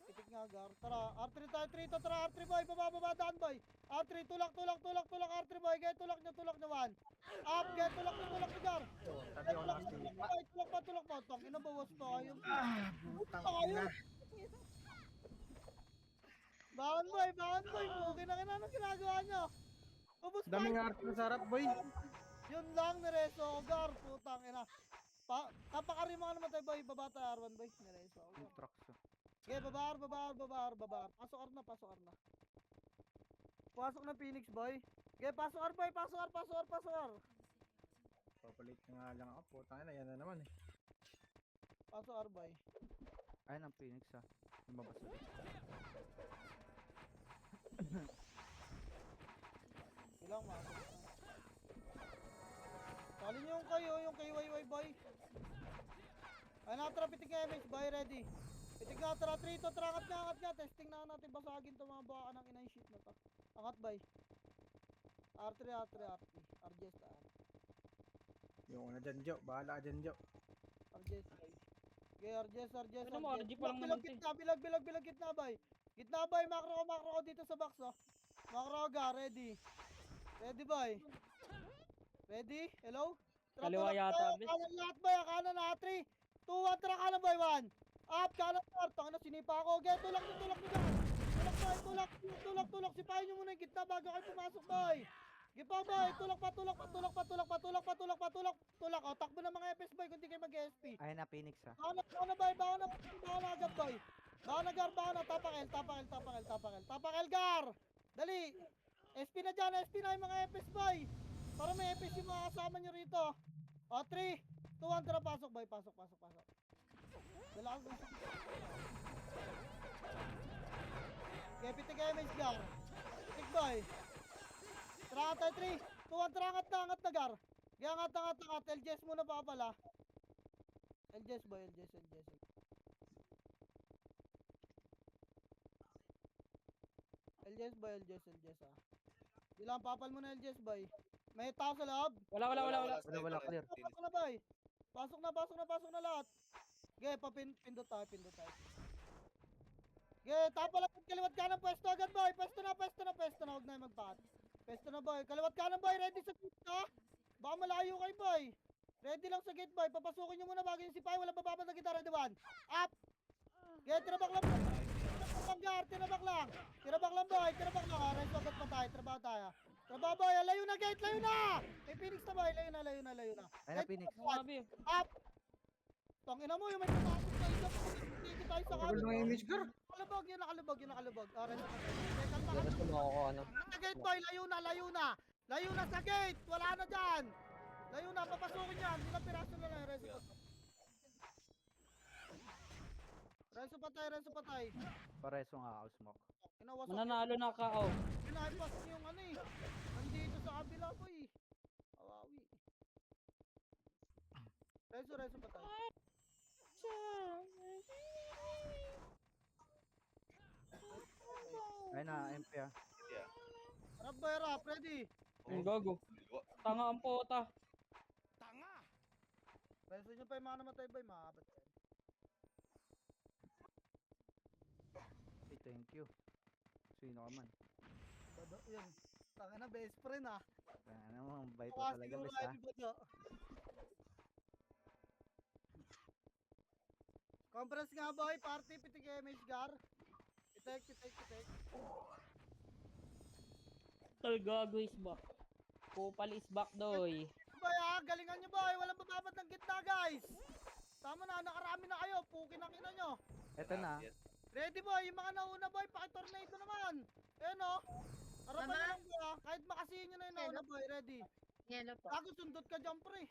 Pitik nga, Gar. Tara, R3 tayo, 3 to, tara, R3, boy. Baba, daan, boy. R3, tulak, R3, boy. Gaya, tulak nyo, 1. Up, gaya, tulak nyo, Gar. Sabi ko lang si... Tulak pa. Tang, inabawas pa kayo. Putang ina. Baon, boy. Okay na, anong ginagawa nyo? Ubus pa. Daming arte sa harap, boy. Yun lang, nireso, Gar. Putang ina. Kapakari mga naman tayo, boy. Baba tayo, R1, boy. Nireso, Gar. Trucks. Okay, babar. Pasok R na. Pasok na Phoenix, boy. Okay, pasok R, boy. Pasok R. Papalit na nga lang ako. Putang ina, yan na naman eh. Pasok R, boy. Ayun ang Phoenix ha. Lumabas ulit. Ilang masok na. Tali nyo yung KYY, boy. Ay, natara, pitik nga MH, boy. Ready. Pitik nga, tara, 3 to, tara, angat nga. Testing na natin, basagin to mga baka ng inay shit na to. Angat, boy. R3. RGS ta. Yung una dyan, Jo. Bahala ka dyan, Jo. RGS, boy. Okay, RJS, RJS, Ano mo, RG pa lang Bilag naman, gitna, bilag gitna, bay. Gitna, bay, macro ko dito sa box, oh. Macro ga, ready. Ready, bay. Ready? Hello? Kaliwa yata, be. Kanan lahat, bay, kanan na, 3, 2, 1, tara kanan, bay, 1. Up, kanan, par, tangina, sinipa ako. Okay, tulak nyo dyan. Tulak. Sipahin nyo muna yung gitna bago kayo pumasok, bay. Gipa, bay, tulak pa. Tulak. O, takbo ng mga FS, bay, kung di kayo mag-SP. Ayun na, Phoenix ha. Baka na, bay. Baka na agad, bay. Baka na, tapang L, gar. Dali. SP na dyan, yung mga FS, bay. Para may FS yung mga kasama nyo rito. O, 3, 2, 1, tara, pasok, bay. Pasok. Dala ko. Okay, pitig kayo, may gar. Pitig, bay. Tara, tayo, 3, 2, 1, tara, angat na, gar. Kaya angat. LJS muna pa pala. LJS, boy, LJS. LJS, ah. Ilang papal mo na LJS, boy. May tao sa loob. Wala. Wala, clear. Pasok na, boy. Pasok na lahat. Okay, pindot tayo. Okay, tapos lang kaliwat ka ng pwesto agad, boy. Pwesto na. Huwag na yung magpaat. Pwesto na, boy. Kaliwat ka ng, boy. Ready sa gate, ha? Baka malayo kayo, boy. Ready lang sa gate, boy. Papasukin nyo muna bago yung sipay. Walang bababad na kita. Ready, 1. Up! Okay, tirabak lang, boy. Tirabak lang, boy. Resto agad pa tayo. Trabaho tayo. Trabaho, boy. Layo na, gate. Layo na! May Phoenix na, boy. Layo na. Ayun na, Phoenix. Grabe. Up! Tangina mo, yung may papasok sa isa. Hindi tayo sa Tagal ng image, gar. Nakalubog. Resto pa tayo. Kalma ka. Gusto mo ako, ano? Sa gate, boy, layo na. Layo na sa gate. Wala na dyan. Layo na, papasukin yan. Ilang piraso na lang. Reso patay. Pareso nga ako, smoke. Inawasak. Mananalo na ka, oh. Pinaipas niyo yung ano eh. Nandito sa kabila po eh. Awawi. Reso patay. Ayun na, MP ha. Rap, boy, rap. Ready? Ang gago. Tanga ang pota. Reso nyo pa yung mga namatay, boy. Maabat yan. Hey, thank you. Sino ka man? Bado, yun. Tanga na, best friend ah. Kaya naman, bait mo Bukas talaga, siguro bes ha. ay Bado. Compress nga, boy. Party, pitig MH gar. Pitek. Tol, gago is back. Kupal is back, doy. Boy ah, galingan nyo, boy. Walang bababad ng gitna, guys. Tama na, nakarami na kayo. Pukin ang ina nyo. Eto na. Ready, boy. Yung mga nauna, boy. Pakitornado naman. Ayan, oh. Harapan Mama? na lang, boy, ah. Kahit makasihin nyo na yung nauna, boy. Ready. Yellow po. Gago, sundot ka dyan, pre.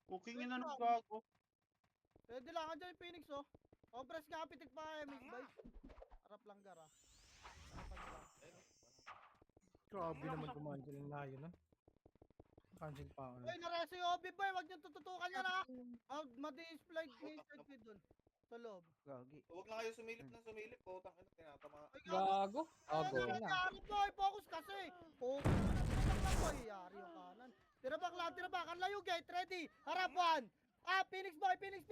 Cooking ina ng gago. Ready lang. Andiyan yung Phoenix, oh. Compress nga, pitik pa, MX, boy. Harap lang, gar, ah. Harapan nyo lang. Grabe naman kumancel ng layo na. Cancel pa ako. Boy, nareso yung OB, boy. Huwag nyo tututukan yan, ha. Madi-display dun. Sa loob. Gagi. Huwag na kayo sumilip. Putang ina, tinatama. Ay, Gago. Ano nangyari, boy? Focus kasi. Focus na lang, boy. Yari yung kanan. Tirabak. Ang layo, gate. Ready. Harap, 1. Ah, Phoenix, boy. Phoenix.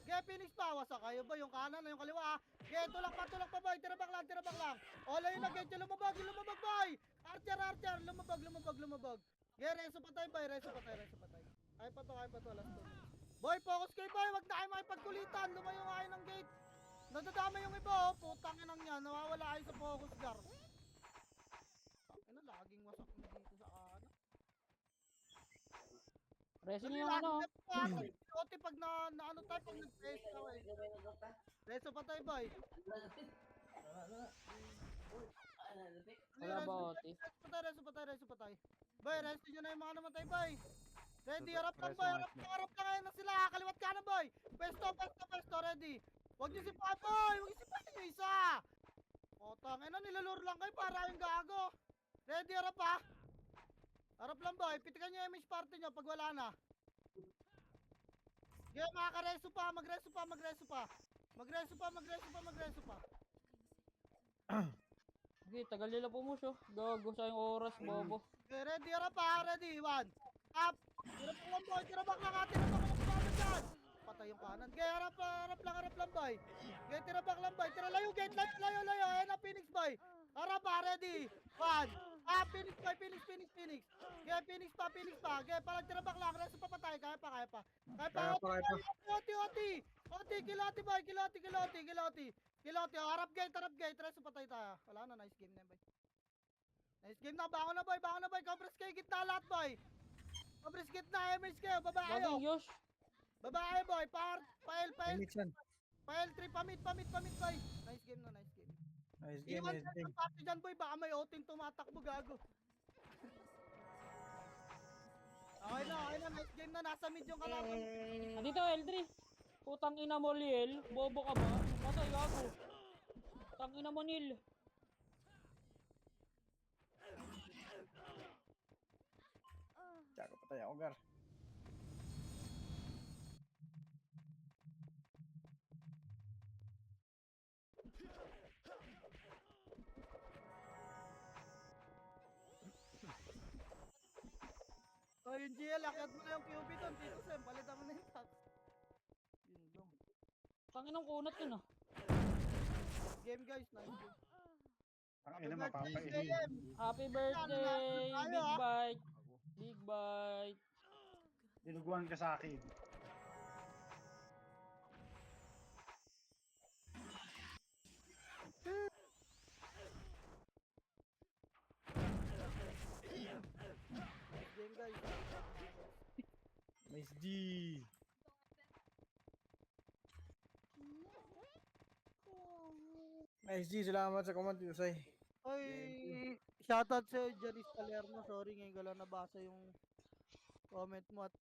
Gaya, Phoenix pa. Wasak kayo, boy. Yung kanan na yung kaliwa, ah. Gaya, tulak pa, boy. Tirabak lang. O, layo na, gate. Lumabag, boy. Archer. Lumabag. Gaya, reso patay, boy. Reso patay. Ay pa to. Last 2 minutes. Boy, focus kayo, boy. Wag na kayo makipagkulitan. Lumayo nga kayo ng gate. Nadadama yung iba, oh. Putang inang yan. Nawawala kayo sa focus, gar. Ina, laging wasak na dito sa kanan. Reso nyo yung ano. Oti pag ano tayo, pag nag-press ka, eh. Reso patay, boy. Wala ba, Oti? Reso patay. Boy, resto nyo na yung mga namatay, boy. Ready, harap lang, boy. Harap lang ngayon na sila. Kaliwat ka na, boy. Pesto, ready. Huwag nyo si Papoy. Huwag nyo si Papoy yung isa. O, tangina, nilalure lang kayo para yung gago. Ready, harap ha. Harap lang, boy. Pitikan nyo yung image party nyo pag wala na. Okay, makakareso pa. Magreso pa. Sige, tagal nila pumusyo. Gago, sayang oras, bobo. Okay, ready, harap ha. Ready, 1. Up. Tirabak lang, boy. Tirabak lang dyan. Patay patay yung kanan. Gay, harap lang, boy. Gay, tira back lang, boy. Tira layo, gate, layo. Ayan na, Phoenix, boy. Harap pa, ready. One. Phoenix, boy, Phoenix. Gay, Phoenix pa. Gay, parang tira back lang. Reso pa patay, kaya pa. Kaya pa. Oti, kiloti, boy, kiloti. Harap gate, reso patay tayo. Wala na, nice game na, boy. Nice game na, bangon na, boy. Cobras kayo, gitna lahat, boy. Cobras gitna, MH kayo, baba kayo. Gagawin Yosh. Babae, boy. File. Minutes yan. File 3, pamit, boy. Nice game. Nice game, Iwan nice ka game. ng party dyan, boy. Baka may oting tumatakbo, gago. Okay na. Nice game na. Nasa mid yung kalaban. Andito, L3. Putang ina mo, Liel. Bobo ka ba? Patay, gago. Putang ina mo, Nil. Tsaka patay ako, Gar. So, yung GL, akyat mo na yung QB doon. Dito, Sem. Palitan mo na yung top. Yun lang. Tanginang kunat yun ah. Game, guys. Nice game. Ang ina, Happy birthday, mapapaihin. JM. Happy birthday, Tayo, Big ah. Bite. Big Bite. Dinuguan ka sa akin. Game, guys. Nice G. Nice G, salamat sa comment, Yusay. Oy, shoutout sa'yo, Janice Palermo. Sorry, ngayon ko lang nabasa yung comment mo at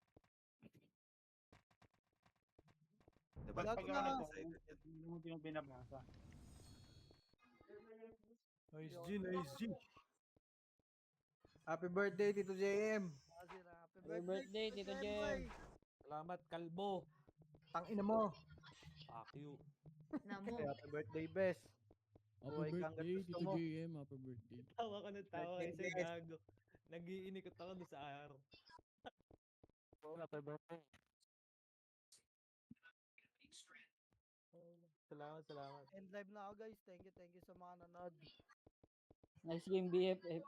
Ba't Lahat pag na. ano po, hindi mo binabasa? Nice G. Happy birthday, Tito JM. Happy Happy birthday, Tito Jem. Salamat, kalbo. Tangina mo. Fuck you. Namo. Happy birthday, best. Happy Buhay kang birthday, gusto Tito mo. JM. Happy birthday. Tawa ka na tawa Birthday, kasi guys. gago. Nag-iinikot ako doon sa araw. Happy birthday. Salamat. End live na ako, guys. Thank you sa mga nanood. Nice game, BFF.